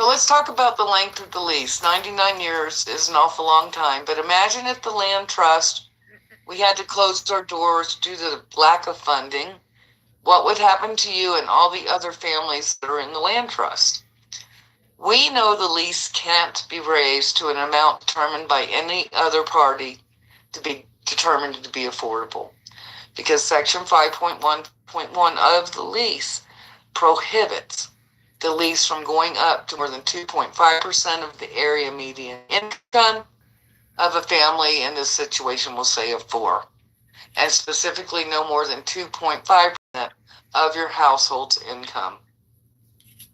So let's talk about the length of the lease. 99 years is an awful long time, but imagine if the land trust, we had to close our doors due to the lack of funding. What would happen to you and all the other families that are in the land trust? We know the lease can't be raised to an amount determined by any other party to be determined to be affordable, because section 5.1.1 of the lease prohibits the lease from going up to more than 2.5% of the area median income of a family. In this situation, we'll say of 4, and specifically no more than 2.5% of your household's income.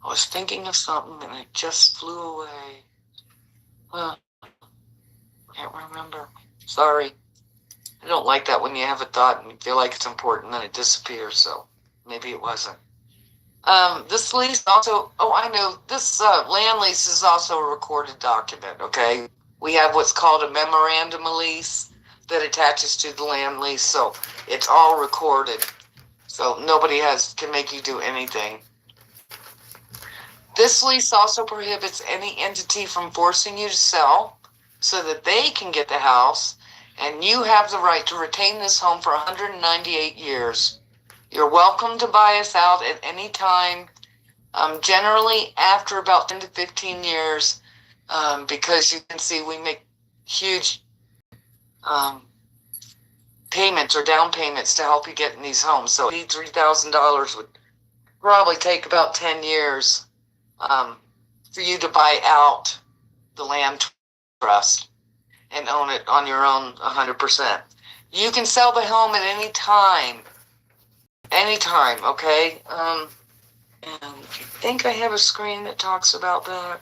I was thinking of something and it just flew away. Well, can't remember. Sorry. I don't like that when you have a thought and you feel like it's important and then it disappears, so maybe it wasn't. This lease also, I know, this land lease is also a recorded document, okay? We have what's called a memorandum of lease that attaches to the land lease, so it's all recorded. So nobody can make you do anything. This lease also prohibits any entity from forcing you to sell so that they can get the house, and you have the right to retain this home for 198 years. You're welcome to buy us out at any time, generally after about 10 to 15 years, because you can see we make huge payments or down payments to help you get in these homes. So $83,000 would probably take about 10 years for you to buy out the land trust and own it on your own 100%. You can sell the home at any time. Anytime, okay? And I think I have a screen that talks about that.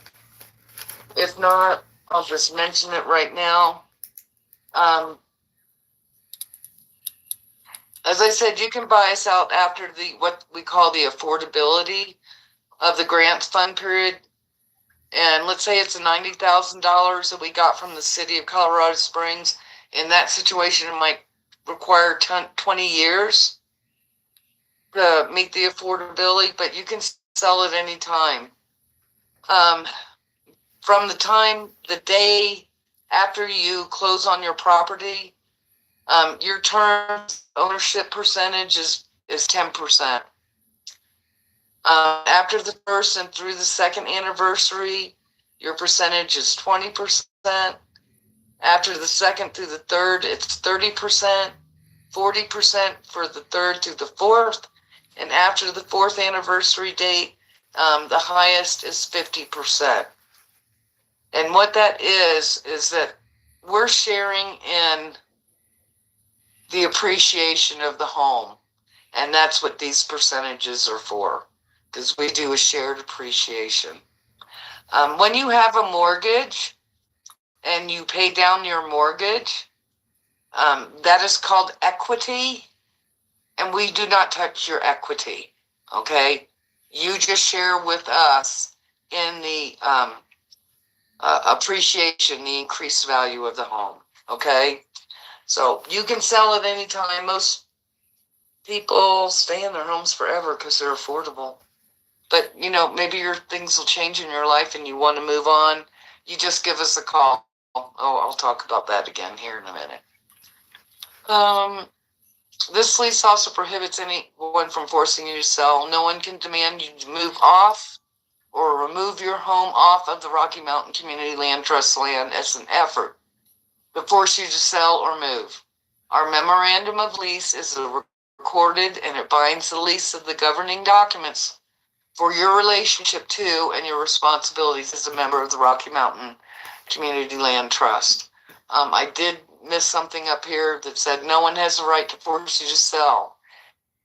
If not, I'll just mention it right now. As I said, you can buy us out after the what we call the affordability of the grant fund period. And let's say it's a $90,000 that we got from the city of Colorado Springs. In that situation, it might require 20 years to meet the affordability, but you can sell at any time. From the day after you close on your property, your term ownership percentage is 10%. After the first and through the second anniversary, your percentage is 20%. After the second through the third, it's 30%, 40% for the third through the fourth, and after the fourth anniversary date, the highest is 50%. And what that is that we're sharing in the appreciation of the home. And that's what these percentages are for, because we do a shared appreciation. When you have a mortgage and you pay down your mortgage, that is called equity, and we do not touch your equity, okay? You just share with us in the appreciation, the increased value of the home, okay? So you can sell at any time. Most people stay in their homes forever because they're affordable. But, maybe your things will change in your life and you want to move on. You just give us a call. Oh, I'll talk about that again here in a minute. This lease also prohibits anyone from forcing you to sell. No one can demand you to move off or remove your home off of the Rocky Mountain Community Land Trust land as an effort to force you to sell or move. Our memorandum of lease is recorded, and it binds the lease of the governing documents for your relationship to and your responsibilities as a member of the Rocky Mountain Community Land Trust. I did miss something up here that said no one has the right to force you to sell.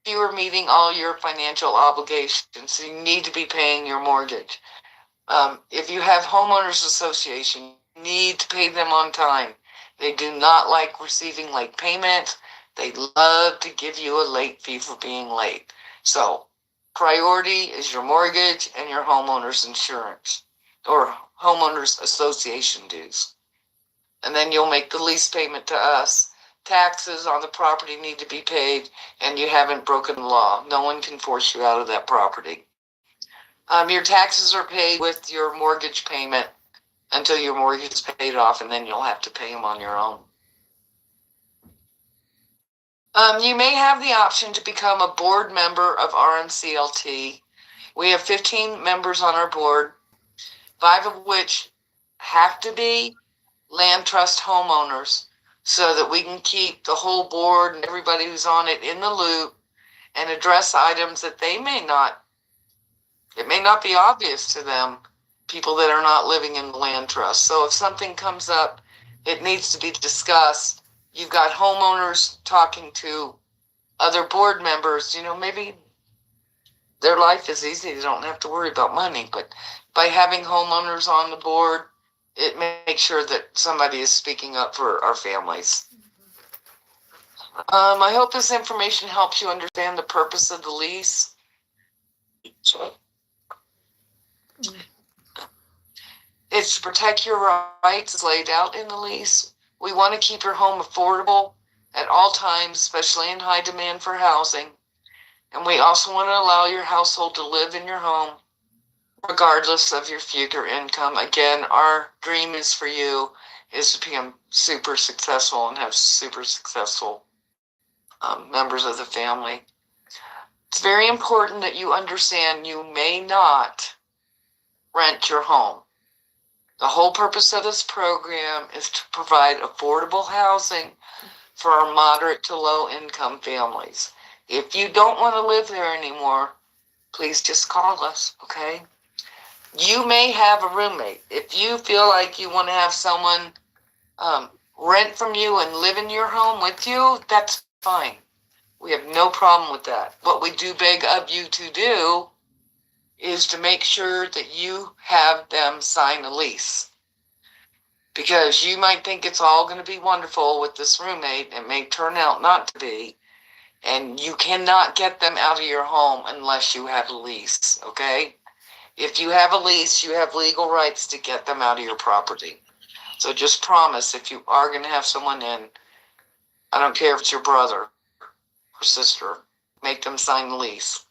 If you are meeting all your financial obligations, you need to be paying your mortgage. If you have homeowners association, you need to pay them on time. They do not like receiving late payment. They love to give you a late fee for being late. So priority is your mortgage and your homeowner's insurance or homeowners association dues. And then you'll make the lease payment to us. Taxes on the property need to be paid, and you haven't broken the law. No one can force you out of that property. Your taxes are paid with your mortgage payment until your mortgage is paid off, and then you'll have to pay them on your own. You may have the option to become a board member of RMCLT. We have 15 members on our board, 5 of which have to be land trust homeowners, so that we can keep the whole board and everybody who's on it in the loop and address items that it may not be obvious to them, people that are not living in the land trust. So if something comes up, it needs to be discussed. You've got homeowners talking to other board members. Maybe their life is easy. They don't have to worry about money. But by having homeowners on the board, it makes sure that somebody is speaking up for our families. I hope this information helps you understand the purpose of the lease. It's to protect your rights laid out in the lease. We want to keep your home affordable at all times, especially in high demand for housing. And we also want to allow your household to live in your home regardless of your future income. Again, our dream is for you is to become super successful and have super successful members of the family. It's very important that you understand you may not rent your home. The whole purpose of this program is to provide affordable housing for our moderate to low income families. If you don't want to live there anymore, please just call us, okay? You may have a roommate. If you feel like you want to have someone rent from you and live in your home with you, that's fine. We have no problem with that. What we do beg of you to do is to make sure that you have them sign a lease. Because you might think it's all going to be wonderful with this roommate. It may turn out not to be. And you cannot get them out of your home unless you have a lease, okay? If you have a lease, you have legal rights to get them out of your property. So just promise, if you are going to have someone in, I don't care if it's your brother or sister, make them sign the lease.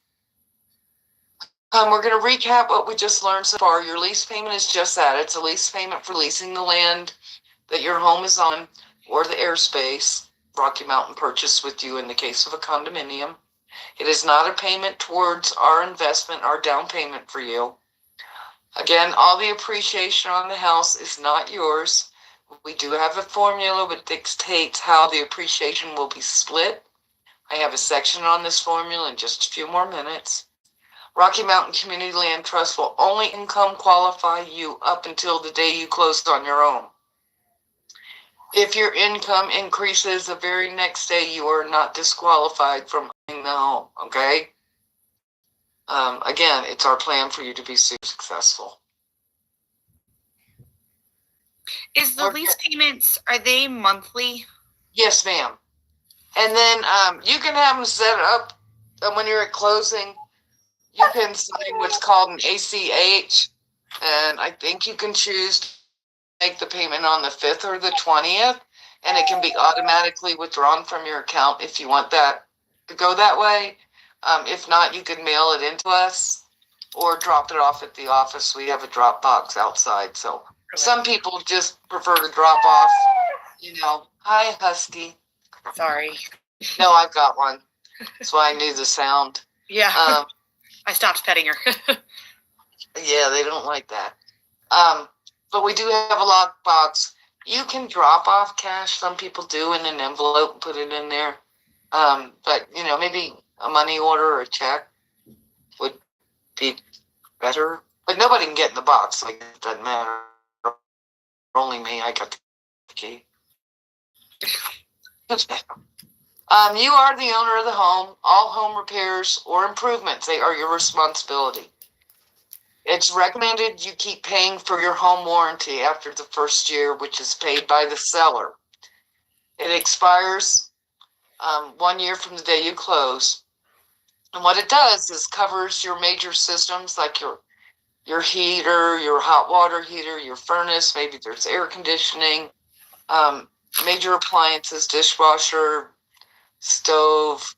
We're going to recap what we just learned so far. Your lease payment is just that. It's a lease payment for leasing the land that your home is on or the airspace Rocky Mountain purchased with you in the case of a condominium. It is not a payment towards our investment, our down payment for you. Again, all the appreciation on the house is not yours. We do have a formula that dictates how the appreciation will be split. I have a section on this formula in just a few more minutes. Rocky Mountain Community Land Trust will only income qualify you up until the day you closed on your own. If your income increases the very next day, you are not disqualified from owning the home, okay? Again, it's our plan for you to be super successful. Is the lease payments, are they monthly? Yes, ma'am. And then you can have them set up when you're at closing. You can sign what's called an ACH, and I think you can choose to make the payment on the 5th or the 20th, and it can be automatically withdrawn from your account if you want that to go that way. If not, you can mail it into us or drop it off at the office. We have a drop box outside, so some people just prefer to drop off, hi, Husky. Sorry. No, I've got one. That's why I knew the sound. Yeah. I stopped petting her. Yeah, they don't like that. But we do have a lockbox. You can drop off cash. Some people do in an envelope and put it in there. But, maybe a money order or a check would be better. But nobody can get in the box. Like, it doesn't matter. Only me. I got the key. You are the owner of the home. All home repairs or improvements, they are your responsibility. It's recommended you keep paying for your home warranty after the first year, which is paid by the seller. It expires 1 year from the day you close. And what it does is covers your major systems like your heater, your hot water heater, your furnace, maybe there's air conditioning, major appliances, dishwasher, stove,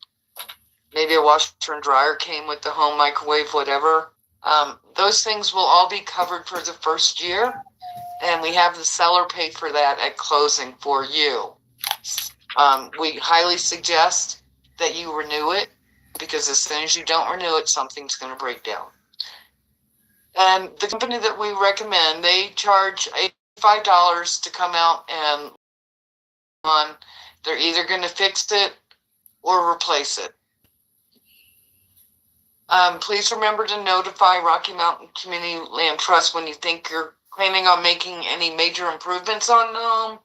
maybe a washer and dryer came with the home, microwave, whatever. Those things will all be covered for the first year, and we have the seller pay for that at closing for you. We highly suggest that you renew it, because as soon as you don't renew it, something's going to break down. And the company that we recommend, they charge $85 to come out and they're either going to fix it or replace it. Please remember to notify Rocky Mountain Community Land Trust when you think you're planning on making any major improvements on the home,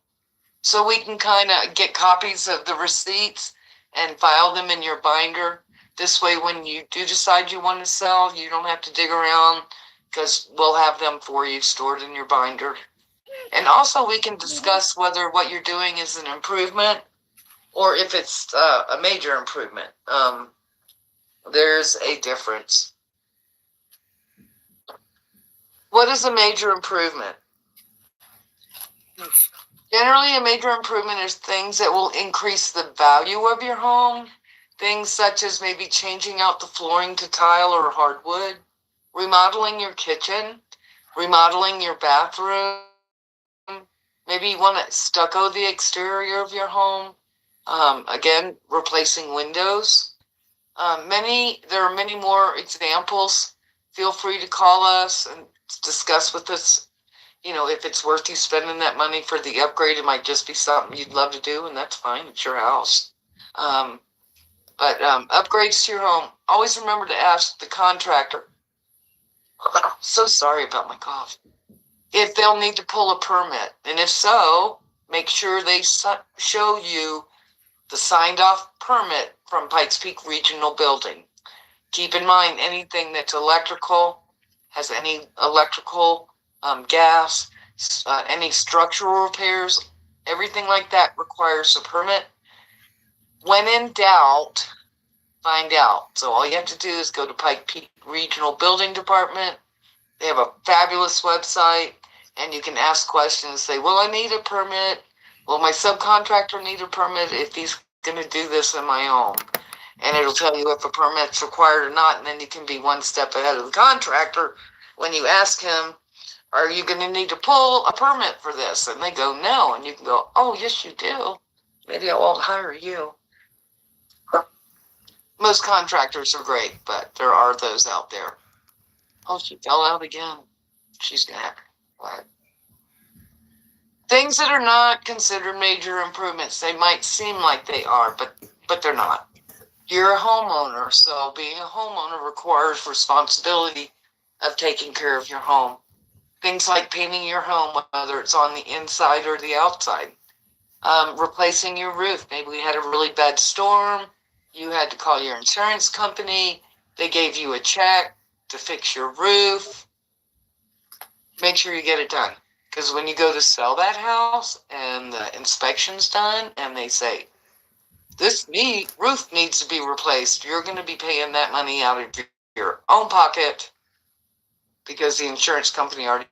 so we can kind of get copies of the receipts and file them in your binder. This way, when you do decide you want to sell, you don't have to dig around, because we'll have them for you stored in your binder. And also, we can discuss whether what you're doing is an improvement or if it's a major improvement. There's a difference. What is a major improvement? Generally, a major improvement is things that will increase the value of your home. Things such as maybe changing out the flooring to tile or hardwood, remodeling your kitchen, remodeling your bathroom. Maybe you want to stucco the exterior of your home. Again, replacing windows. There are many more examples. Feel free to call us and discuss with us if it's worth you spending that money for the upgrade, it might just be something you'd love to do, and that's fine. It's your house. But upgrades to your home, always remember to ask the contractor. So sorry about my cough. If they'll need to pull a permit, and if so, make sure they show you the signed off permit from Pikes Peak Regional Building. Keep in mind, anything that's electrical, has any electrical, gas, any structural repairs, everything like that requires a permit. When in doubt, find out. So all you have to do is go to Pike Peak Regional Building Department. They have a fabulous website, and you can ask questions. Say, well, I need a permit. Will my subcontractor need a permit if he's going to do this in my home? And it'll tell you if a permit's required or not, and then you can be one step ahead of the contractor when you ask him, are you going to need to pull a permit for this? And they go, no. And you can go, oh, yes, you do. Maybe I won't hire you. Most contractors are great, but there are those out there. Oh, she fell out again. She's going to have what? Things that are not considered major improvements. They might seem like they are, but they're not. You're a homeowner, so being a homeowner requires responsibility of taking care of your home. Things like painting your home, whether it's on the inside or the outside. Replacing your roof. Maybe we had a really bad storm. You had to call your insurance company. They gave you a check to fix your roof. Make sure you get it done. Because when you go to sell that house and the inspection's done and they say, this roof needs to be replaced, you're going to be paying that money out of your own pocket because the insurance company already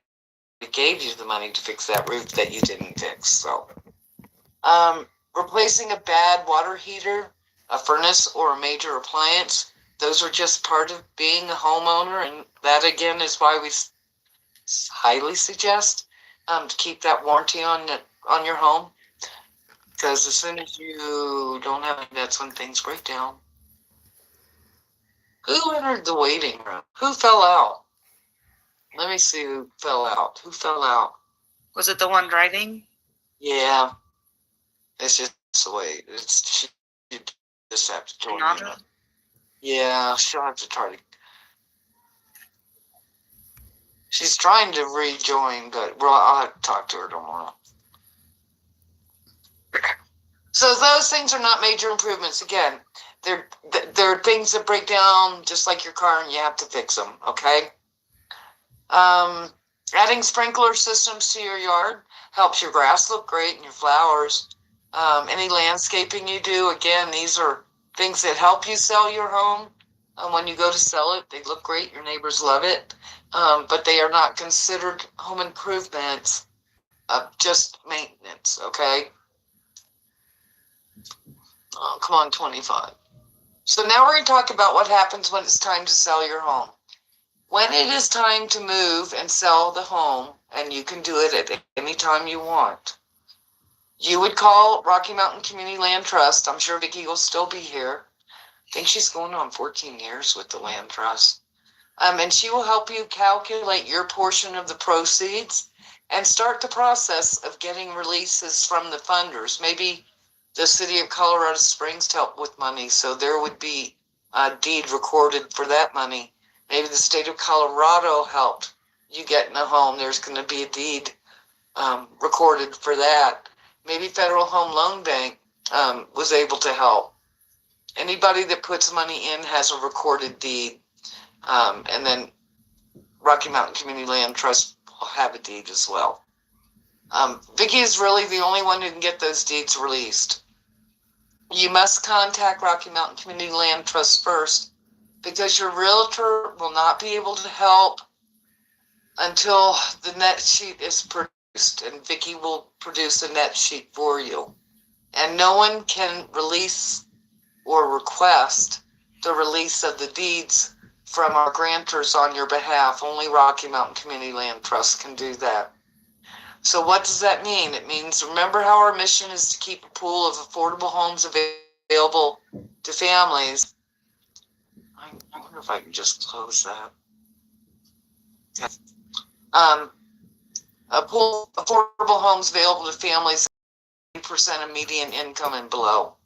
gave you the money to fix that roof that you didn't fix. So, replacing a bad water heater, a furnace, or a major appliance, those are just part of being a homeowner, and that again is why we highly suggest to keep that warranty on your home. Because as soon as you don't have it, that's when things break down. Who entered the waiting room? Who fell out? Let me see who fell out. Who fell out? Was it the one driving? Yeah. It's just the way. You just have to join in. Yeah, she'll have to try to. She's trying to rejoin, but I'll have to talk to her tomorrow. So those things are not major improvements. Again, they're things that break down just like your car, and you have to fix them. Okay. Adding sprinkler systems to your yard helps your grass look great and your flowers. Any landscaping you do, again, these are things that help you sell your home. When you go to sell it, they look great. Your neighbors love it. But they are not considered home improvements, just maintenance. Okay. Oh, come on, 25. So now we're going to talk about what happens when it's time to sell your home. When it is time to move and sell the home, and you can do it at any time you want, you would call Rocky Mountain Community Land Trust. I'm sure Vicki will still be here. I think she's going on 14 years with the land trust. And she will help you calculate your portion of the proceeds and start the process of getting releases from the funders. Maybe the city of Colorado Springs helped with money, so there would be a deed recorded for that money. Maybe the state of Colorado helped you get in a home. There's going to be a deed recorded for that. Maybe Federal Home Loan Bank was able to help. Anybody that puts money in has a recorded deed. And then Rocky Mountain Community Land Trust will have a deed as well. Vicki is really the only one who can get those deeds released. You must contact Rocky Mountain Community Land Trust first, because your realtor will not be able to help until the net sheet is produced, and Vicki will produce a net sheet for you. And no one can release or request the release of the deeds from our grantors on your behalf. Only Rocky Mountain Community Land Trust can do that. So what does that mean? It means, remember how our mission is to keep a pool of affordable homes available to families. I wonder if I can just close that. affordable homes available to families 80% of median income and below.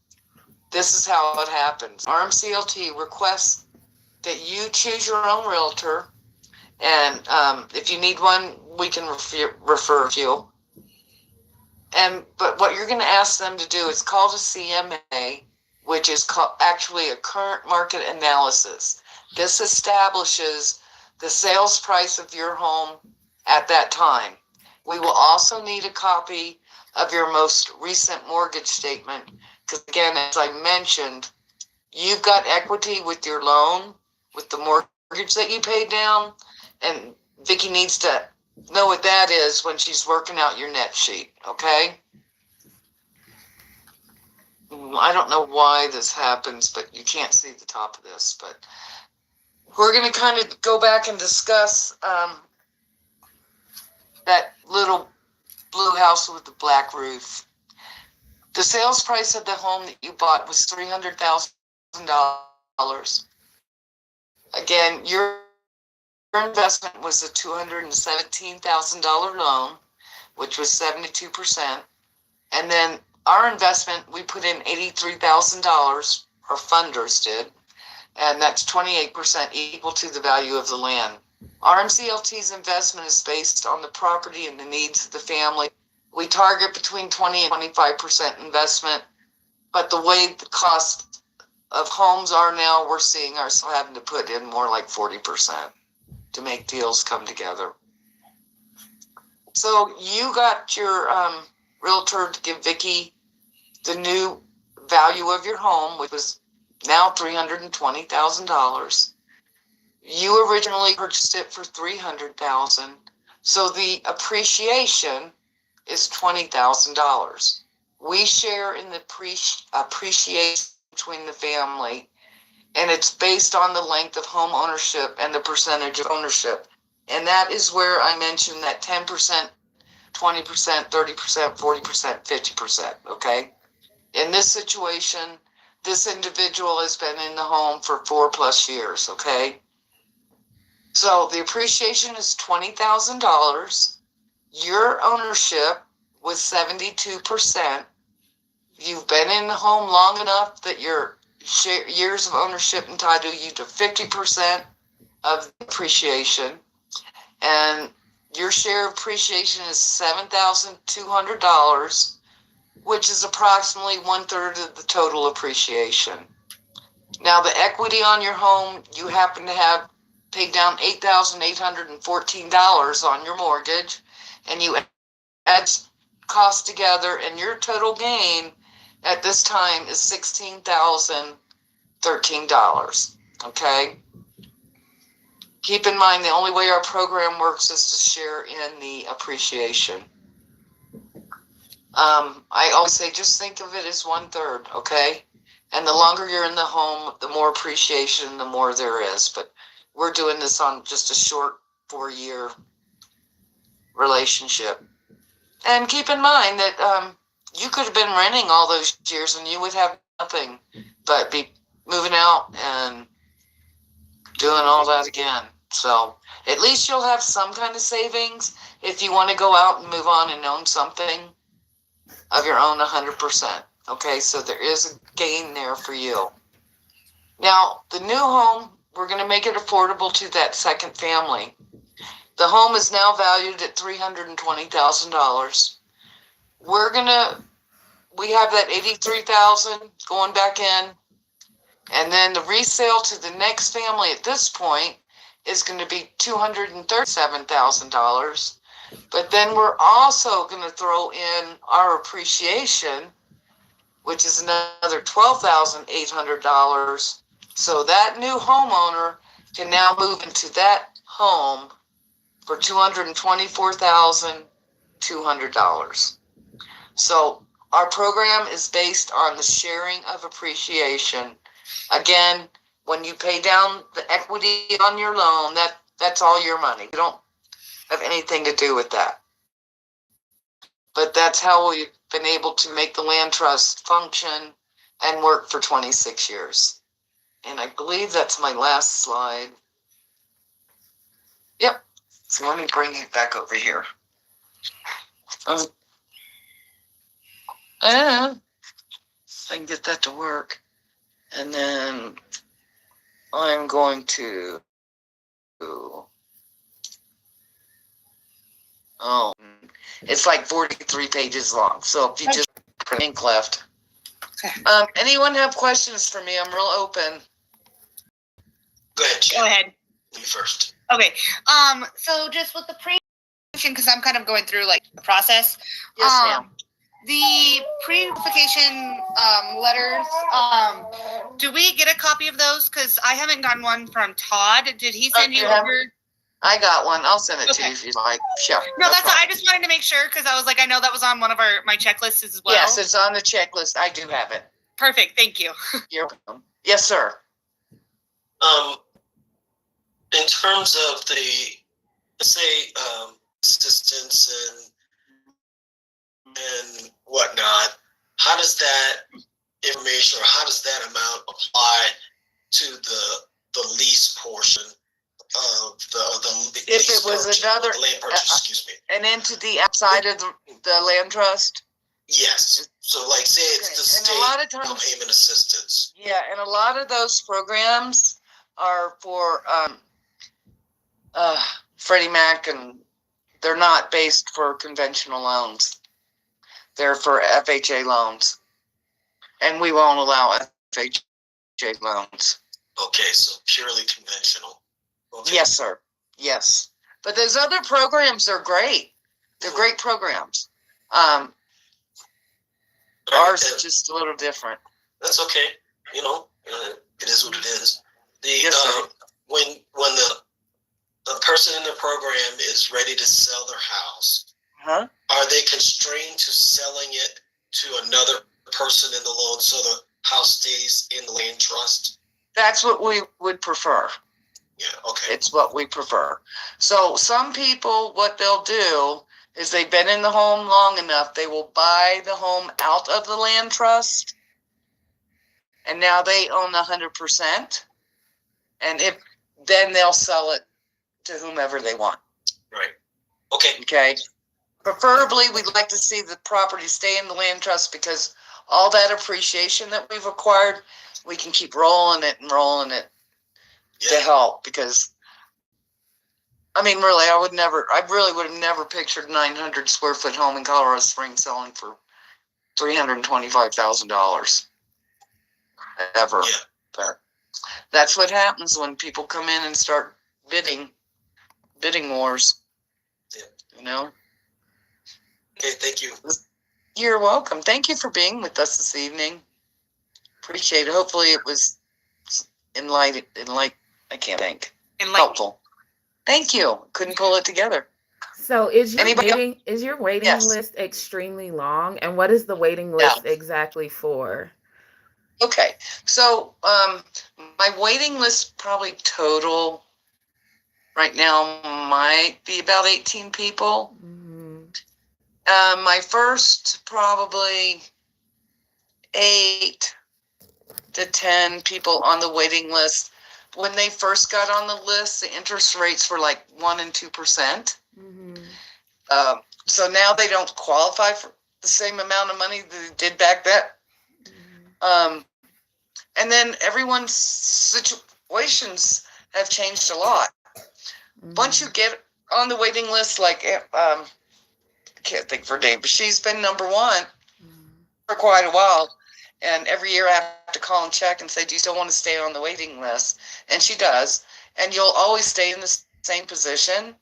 This is how it happens. RMCLT requests that you choose your own realtor, and if you need one, we can refer you. But what you're going to ask them to do is called a CMA, which is actually a current market analysis. This establishes the sales price of your home at that time. We will also need a copy of your most recent mortgage statement, because again, as I mentioned, you've got equity with your loan, with the mortgage that you paid down, and Vicki needs to know what that is when she's working out your net sheet, okay? I don't know why this happens, but you can't see the top of this, but we're going to kind of go back and discuss that little blue house with the black roof. The sales price of the home that you bought was $300,000. Again, your investment was a $217,000 loan, which was 72%. And then our investment, we put in $83,000, our funders did, and that's 28% equal to the value of the land. RMCLT's investment is based on the property and the needs of the family. We target between 20 and 25% investment, but the way the cost of homes are now, we're seeing ourselves having to put in more like 40% to make deals come together. So you got your realtor to give Vicki the new value of your home, which was now $320,000. You originally purchased it for $300,000, so the appreciation is $20,000. We share in the appreciation between the family, and it's based on the length of home ownership and the percentage of ownership. And that is where I mentioned that 10%, 20%, 30%, 40%, 50%, okay? In this situation, this individual has been in the home for 4+ years, okay? So the appreciation is $20,000. Your ownership was 72%. You've been in the home long enough that your years of ownership entitle you to 50% of the appreciation. And your share of appreciation is $7,200, which is approximately 1/3 of the total appreciation. Now, the equity on your home, you happen to have paid down $8,814 on your mortgage, and you add costs together, and your total gain at this time is $16,013, okay? Keep in mind, the only way our program works is to share in the appreciation. I always say, just think of it as 1/3, okay? And the longer you're in the home, the more appreciation, the more there is. But we're doing this on just a short 4-year relationship. And keep in mind that you could have been renting all those years and you would have nothing but be moving out and doing all that again. So at least you'll have some kind of savings if you want to go out and move on and own something of your own 100%. Okay, so there is a gain there for you. Now, the new home, we're going to make it affordable to that second family. The home is now valued at $320,000. We have that $83,000 going back in, and then the resale to the next family at this point is going to be $237,000. But then we're also going to throw in our appreciation, which is another $12,800. So that new homeowner can now move into that home for $224,200. So our program is based on the sharing of appreciation. Again, when you pay down the equity on your loan, that's all your money. You don't have anything to do with that. But that's how we've been able to make the land trust function and work for 26 years. And I believe that's my last slide. Yep. So let me bring you back over here. I can get that to work. And then I'm going to, oh, it's like 43 pages long. So if you just put ink left. Anyone have questions for me? I'm real open. Go ahead, Jen. Go ahead. You first. Okay. So just with the pre-application, because I'm kind of going through like the process. Yes, ma'am. The pre-application letters. Do we get a copy of those? Because I haven't gotten one from Todd. Did he send you over? I got one. I'll send it to you if you like. Sure. No, that's. I just wanted to make sure because I was like, I know that was on one of my checklists as well. Yes, it's on the checklist. I do have it. Perfect. Thank you. You're welcome. Yes, sir. In terms of the, say, assistance and whatnot, how does that information or how does that amount apply to the lease portion of the If lease it was purchase, another the land purchase, excuse me. an entity outside of the land trust. Yes. So, like, say it's the And state a lot of times, payment assistance. yeah, and a lot of those programs are for Freddie Mac, and they're not based for conventional loans. They're for FHA loans, and we won't allow FHA loans. Okay, so purely conventional. Okay. Yes, sir. Yes, but those other programs are great. They're great programs. Ours is just a little different. That's okay. You know, it is what it is. Yes, sir. When the person in the program is ready to sell their house, are they constrained to selling it to another person in the loan so the house stays in the land trust? That's what we would prefer. Yeah, okay. It's what we prefer. So some people, what they'll do is they've been in the home long enough, they will buy the home out of the land trust, and now they own 100%. And then they'll sell it to whomever they want. Right. Okay. Okay. Preferably, we'd like to see the property stay in the land trust because all that appreciation that we've acquired, we can keep rolling it to help. Because, I mean, really, I really would have never pictured 900 square foot home in Colorado Springs selling for $325,000 ever. Yeah. But that's what happens when people come in and start bidding wars. Yeah. You know? Okay, thank you. You're welcome. Thank you for being with us this evening. Appreciate it. Hopefully it was I can't think. Helpful. Thank you. Couldn't pull it together. So is your Anybody waiting Yes. list extremely long? And what is the waiting list exactly for? Okay. So my waiting list probably total right now might be about 18 people. Mm-hmm. My first probably 8 to 10 people on the waiting list. When they first got on the list, the interest rates were like 1% and 2%. Mm-hmm. So now they don't qualify for the same amount of money that they did back then. Mm-hmm. And then everyone's situations have changed a lot. Mm-hmm. Once you get on the waiting list, like I can't think of her name, but she's been number 1 for quite a while. And every year I have to call and check and say, do you still want to stay on the waiting list? And she does. And you'll always stay in the same position.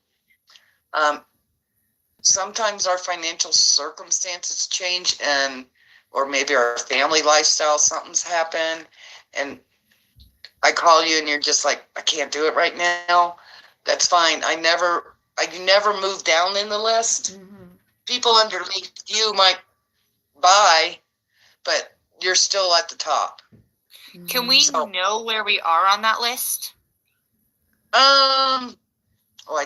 Sometimes our financial circumstances change, or maybe our family lifestyle, something's happened. And I call you and you're just like, I can't do it right now. That's fine. I never move down in the list. Mm-hmm. People underneath you might buy, but you're still at the top. Can we know where we are on that list? I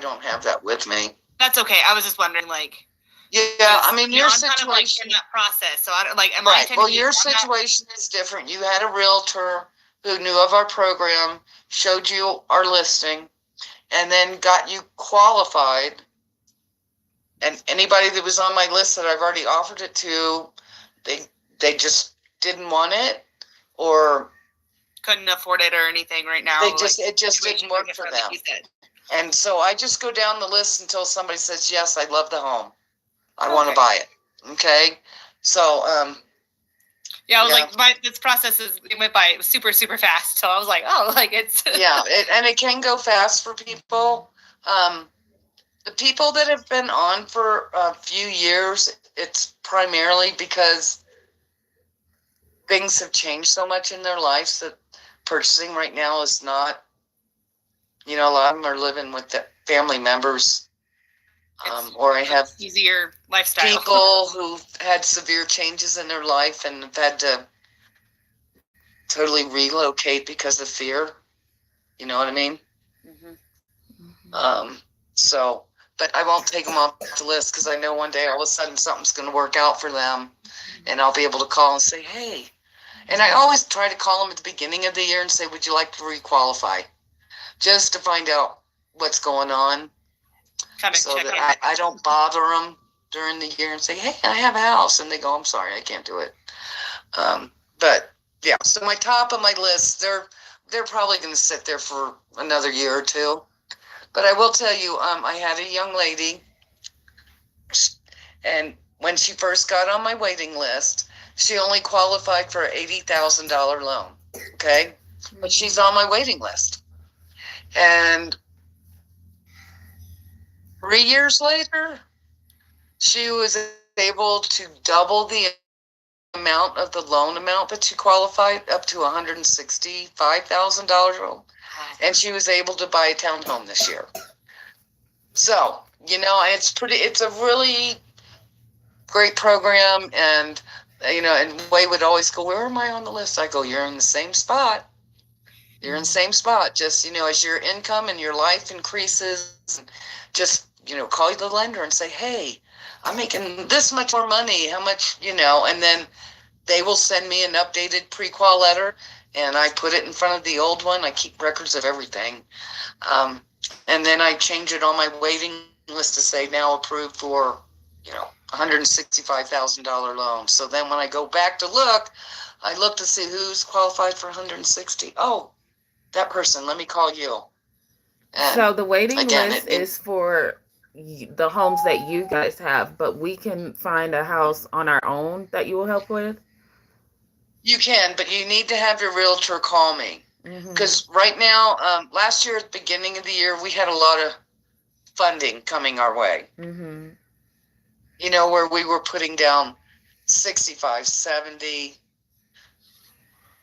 don't have that with me. That's okay. I was just wondering, like. Yeah, I mean, your I'm situation. kind of like in that process, so I don't like. Am Right. I Well, your situation is different. You had a realtor who knew of our program, showed you our listing, and then got you qualified and anybody that was on my list that I've already offered it to, they just didn't want it, or couldn't afford it or anything right now. it just didn't work for like them. you said. And so I just go down the list until somebody says, yes, I love the home. I want to buy it. Okay. So, yeah, I was like, this process it went by super, super fast. So I was like, oh, like it's. Yeah. And it can go fast for people. The people that have been on for a few years, it's primarily because things have changed so much in their lives that purchasing right now is not, a lot of them are living with the family members. Or I have easier lifestyle. people who've had severe changes in their life and have had to totally relocate because of fear. You know what I mean? Mm-hmm. So, but I won't take them off the list because I know one day all of a sudden something's going to work out for them, and I'll be able to call and say, hey. And I always try to call them at the beginning of the year and say, would you like to requalify? Just to find out what's going on. So that I don't bother them during the year and say, hey, I have a house. And they go, I'm sorry, I can't do it. But yeah, so my top of my list, they're probably going to sit there for another year or two. But I will tell you, I had a young lady, and when she first got on my waiting list, she only qualified for an $80,000 loan. Okay. But she's on my waiting list. And 3 years later, she was able to double the amount of the loan amount that she qualified up to $165,000. And she was able to buy a townhome this year. So, it's a really great program. And, and Wade would always go, where am I on the list? I go, you're in the same spot. You're in the same spot. Just, as your income and your life increases, just, call the lender and say, hey, I'm making this much more money. How much, and then they will send me an updated pre-qual letter, and I put it in front of the old one. I keep records of everything. And then I change it on my waiting list to say now approved for, $165,000 loan. So then when I go back to look, I look to see who's qualified for 160. Oh, that person, let me call you. And so the waiting again, list is for the homes that you guys have, but we can find a house on our own that you will help with? You can, but you need to have your realtor call me. Because right now, last year at the beginning of the year, we had a lot of funding coming our way. Where we were putting down 65, 70,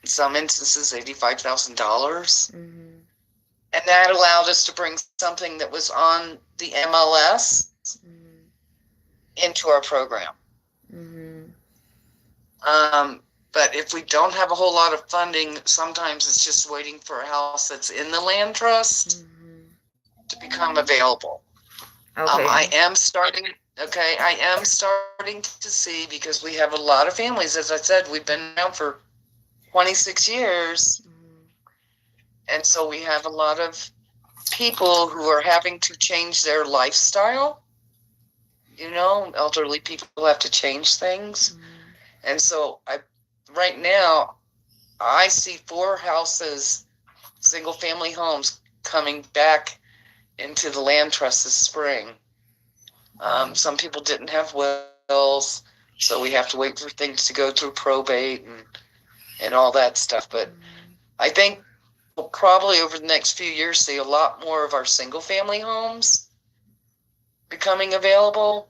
in some instances $85,000. And that allowed us to bring something that was on the MLS into our program. But if we don't have a whole lot of funding, sometimes it's just waiting for a house that's in the land trust to become available. Okay. I am starting to see, because we have a lot of families, as I said, we've been around for 26 years. And so we have a lot of people who are having to change their lifestyle. Elderly people have to change things. And so right now, I see 4 houses, single family homes, coming back into the land trust this spring. Some people didn't have wills, so we have to wait for things to go through probate and all that stuff. But I think we'll probably over the next few years see a lot more of our single family homes becoming available.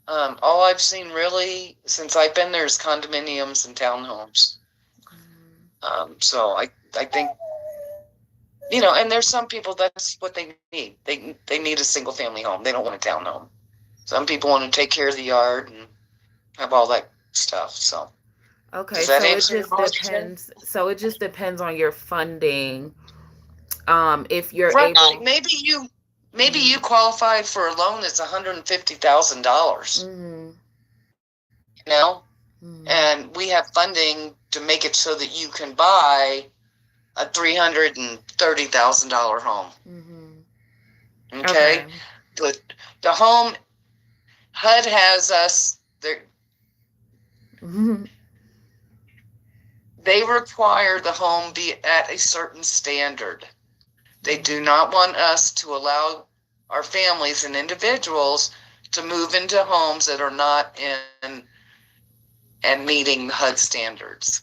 All I've seen really since I've been there is condominiums and townhomes. So I think, and there's some people that's what they need. They need a single family home. They don't want a townhome. Some people want to take care of the yard and have all that stuff. So okay, so it just depends. So it just depends on your funding. If you're able, maybe you qualified for a loan that's $150,000. And we have funding to make it so that you can buy a $330,000 home. Okay, but the home HUD has us, Mhm. they require the home be at a certain standard. They do not want us to allow our families and individuals to move into homes that are not in and meeting HUD standards.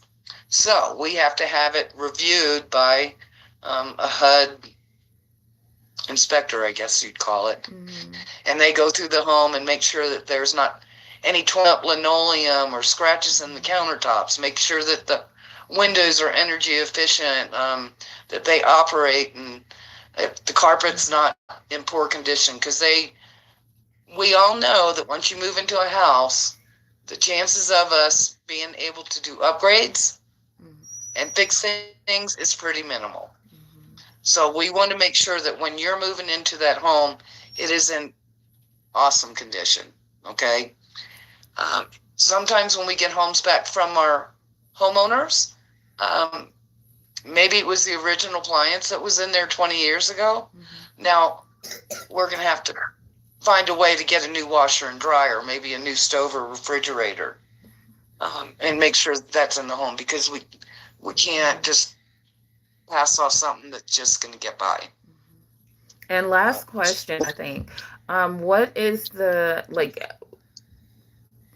So we have to have it reviewed by a HUD inspector, I guess you'd call it. And they go through the home and make sure that there's not any torn up linoleum or scratches in the countertops. Make sure that the windows are energy efficient, that they operate, and if the carpet's not in poor condition. Because we all know that once you move into a house, the chances of us being able to do upgrades and fix things is pretty minimal. So we want to make sure that when you're moving into that home, it is in awesome condition, okay? Sometimes when we get homes back from our homeowners, maybe it was the original appliance that was in there 20 years ago. Now, we're going to have to find a way to get a new washer and dryer, maybe a new stove or refrigerator, and make sure that's in the home, because we can't just pass off something that's just going to get by. And last question, I think, what is the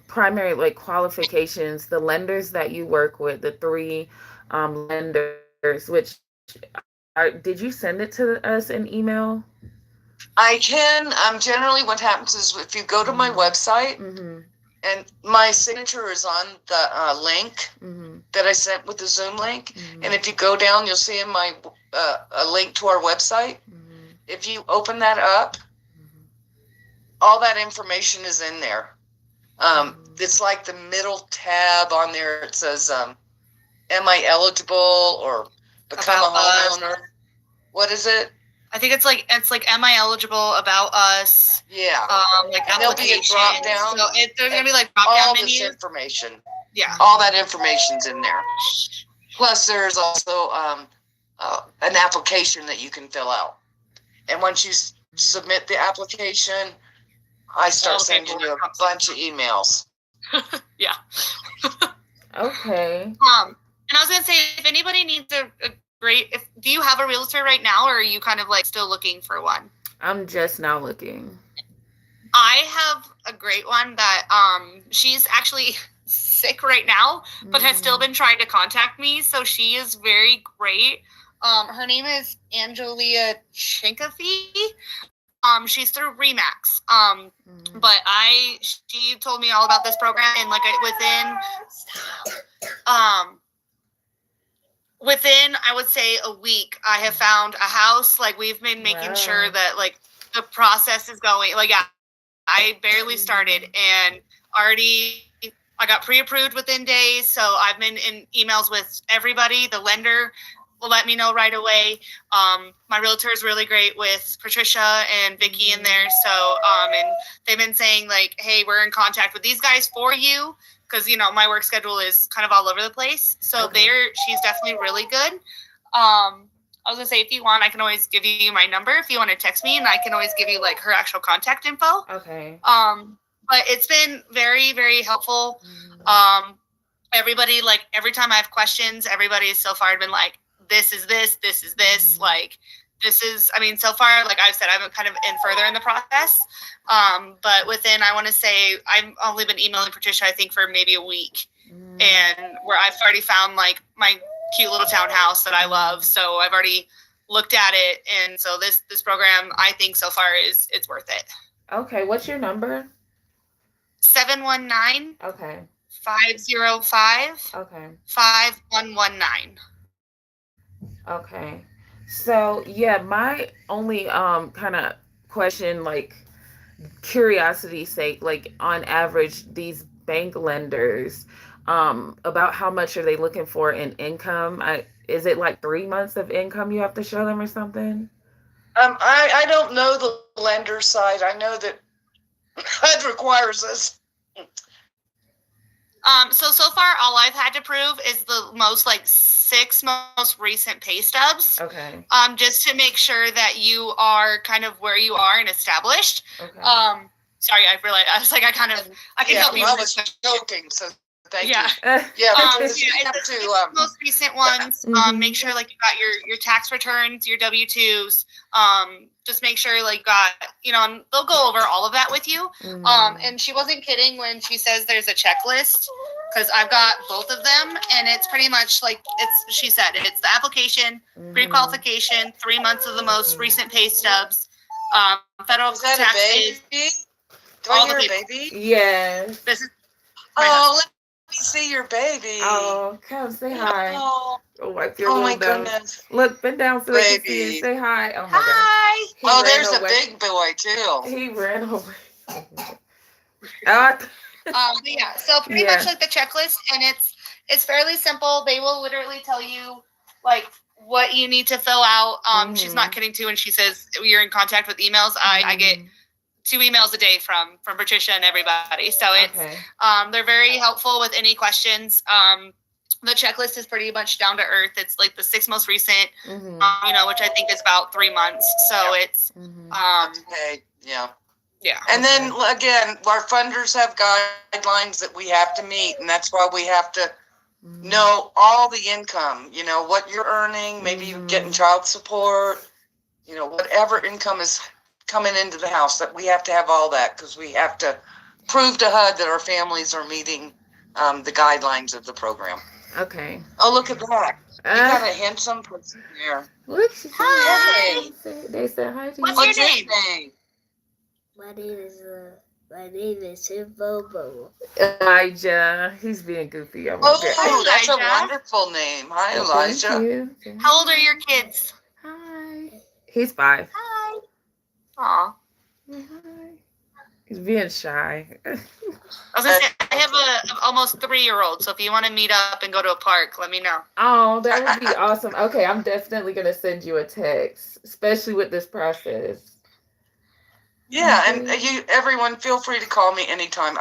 primary qualifications, the lenders that you work with, the 3 lenders, which did you send it to us in email? I can. Generally what happens is if you go to my website, and my signature is on the link that I sent with the Zoom link, and if you go down, you'll see in my a link to our website. If you open that up, all that information is in there. It's like the middle tab on there. It says, am I eligible or become a homeowner? What is it? I think it's like, am I eligible, about us? Yeah. And there'll be a drop down. So there's going to be drop down all menus. this information. Yeah. All that information's in there. Plus there's also an application that you can fill out. And once you submit the application, I start sending you a bunch of emails. Yeah. Okay. And I was gonna say, if anybody needs a great, do you have a realtor right now, or are you kind of still looking for one? I'm just now looking. I have a great one that she's actually sick right now, but has still been trying to contact me. So she is very great. Her name is Angelia Chinkafi. She's through Remax. But she told me all about this program, and within I would say a week, I have found a house. We've been making sure that the process is going. I barely started, and already I got pre-approved within days. So I've been in emails with everybody. The lender will let me know right away. My realtor is really great with Patricia and Vicky in there. So, and they've been saying hey, we're in contact with these guys for you. Cause my work schedule is kind of all over the place. So she's definitely really good. I was gonna say, if you want, I can always give you my number if you want to text me, and I can always give you her actual contact info. Okay. But it's been very, very helpful. Everybody, every time I have questions, everybody so far been this is this, this is this, this is, so far, I've said, I'm kind of further in the process. But within, I want to say, I've only been emailing Patricia, I think, for maybe a week. And where I've already found, my cute little townhouse that I love. So I've already looked at it. And so this program, I think, so far, it's worth it. Okay. What's your number? 719. Okay. 505. Okay. 5119. Okay. So yeah, my only kind of question, curiosity's sake, on average, these bank lenders, about how much are they looking for in income? Is it 3 months of income you have to show them or something? I don't know the lender side. I know that HUD requires us. So far, all I've had to prove is the most 6 most recent pay stubs. Okay. Just to make sure that you are kind of where you are and established. Okay. Sorry, I realized I was like I can help you. I with was this. joking, so thank Yeah. you. Yeah, Yeah, because we it's have the to, most recent ones. Make sure like you got your tax returns, your W-2s. Just make sure like you got, and they'll go over all of that with you. And she wasn't kidding when she says there's a checklist, because I've got both of them, and it's pretty much like she said it's the application, pre-qualification, 3 months of the most recent pay stubs, federal is that taxes. a baby? Do all I the hear a baby. baby? Yes. This is Oh, let me see your baby. Oh, come say hi. Oh, Oh, wipe your oh my little nose. goodness. Look, bend down so they can see Baby. and say hi. Oh my hi. God. Oh, He ran there's a away. big boy too. He ran away. But yeah, so pretty much like the checklist, and it's fairly simple. They will literally tell you like what you need to fill out. She's not kidding too when she says you're in contact with emails. I get 2 emails a day from Patricia and everybody. So it's they're very helpful with any questions. The checklist is pretty much down to earth. It's like the 6 most recent, which I think is about 3 months. So it's Okay, yeah. yeah. And then again, our funders have guidelines that we have to meet, and that's why we have to know all the income, what you're earning, maybe you're getting child support, whatever income is coming into the house, that we have to have all that, because we have to prove to HUD that our families are meeting the guidelines of the program. Okay. Oh, look at that. You got a handsome person there. Look, Hi. They said hi to you. What's your name? My name is Bobo. Elijah. He's being goofy. Oh, Hi, that's a Elijah. wonderful name. Hi, Thank Elijah. you. How old are your kids? Hi. He's 5. Hi. Aw. Hi. He's being shy. I was gonna say I have a almost 3-year-old, so if you want to meet up and go to a park, let me know. Oh, that would be awesome. Okay, I'm definitely gonna send you a text, especially with this process. Yeah, and everyone, feel free to call me anytime.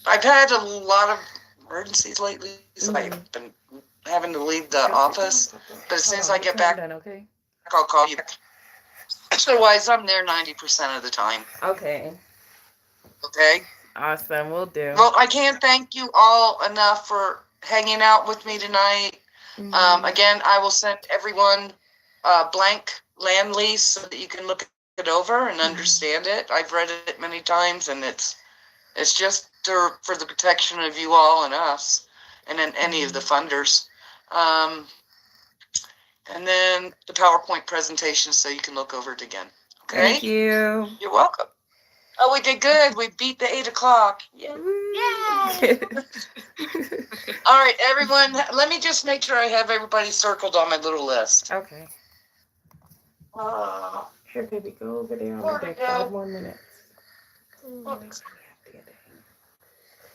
I've had a lot of emergencies lately, so I've been having to leave the office. But as soon as I get back, okay. I'll call you back. Otherwise, I'm there 90% of the time. Okay. Okay? Awesome, we'll do. Well, I can't thank you all enough for hanging out with me tonight. Again, I will send everyone a blank land lease so that you can look it over and understand it. I've read it many times, and it's just for the protection of you all and us, and then any of the funders. And then the PowerPoint presentation so you can look over it again. Okay? Thank you. You're welcome. Oh, we did good. We beat the 8 o'clock. Yeah. Yay! All right, everyone. Let me just make sure I have everybody circled on my little list. Okay. Here, baby, go over there. I'll be back 5 more minutes.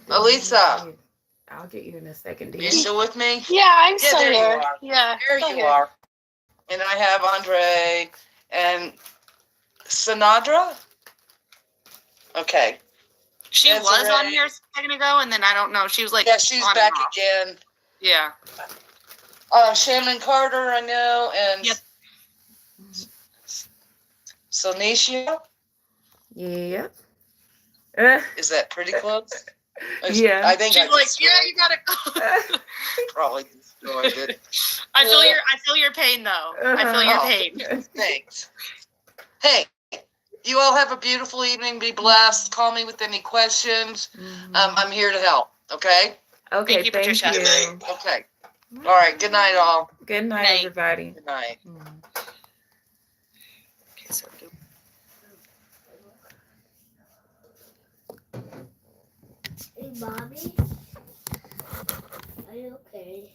Elisa, I'll get you in a second, you dear. still with me? Yeah, I'm still there you here. are. Yeah, There still you here. are. And I have Andre and Sinadra. Okay. She That's was right. on here a second ago, and then I don't know. She was like, Yeah, she's on and back off. again. Yeah. Shannon Carter, I know, and Yep. Sonisha. Yep. Is that pretty close? Yeah. I think She's like, yeah, you gotta go. probably destroyed it. I feel your pain though. I feel your Oh. pain. Thanks. Hey, you all have a beautiful evening. Be blessed. Call me with any questions. I'm here to help. Okay? Okay, Thank you, Patricia. Good night. Okay. All right. Good night, all. Good night, Night. everybody. Good night. Okay, so Hey, Mommy. Are you okay?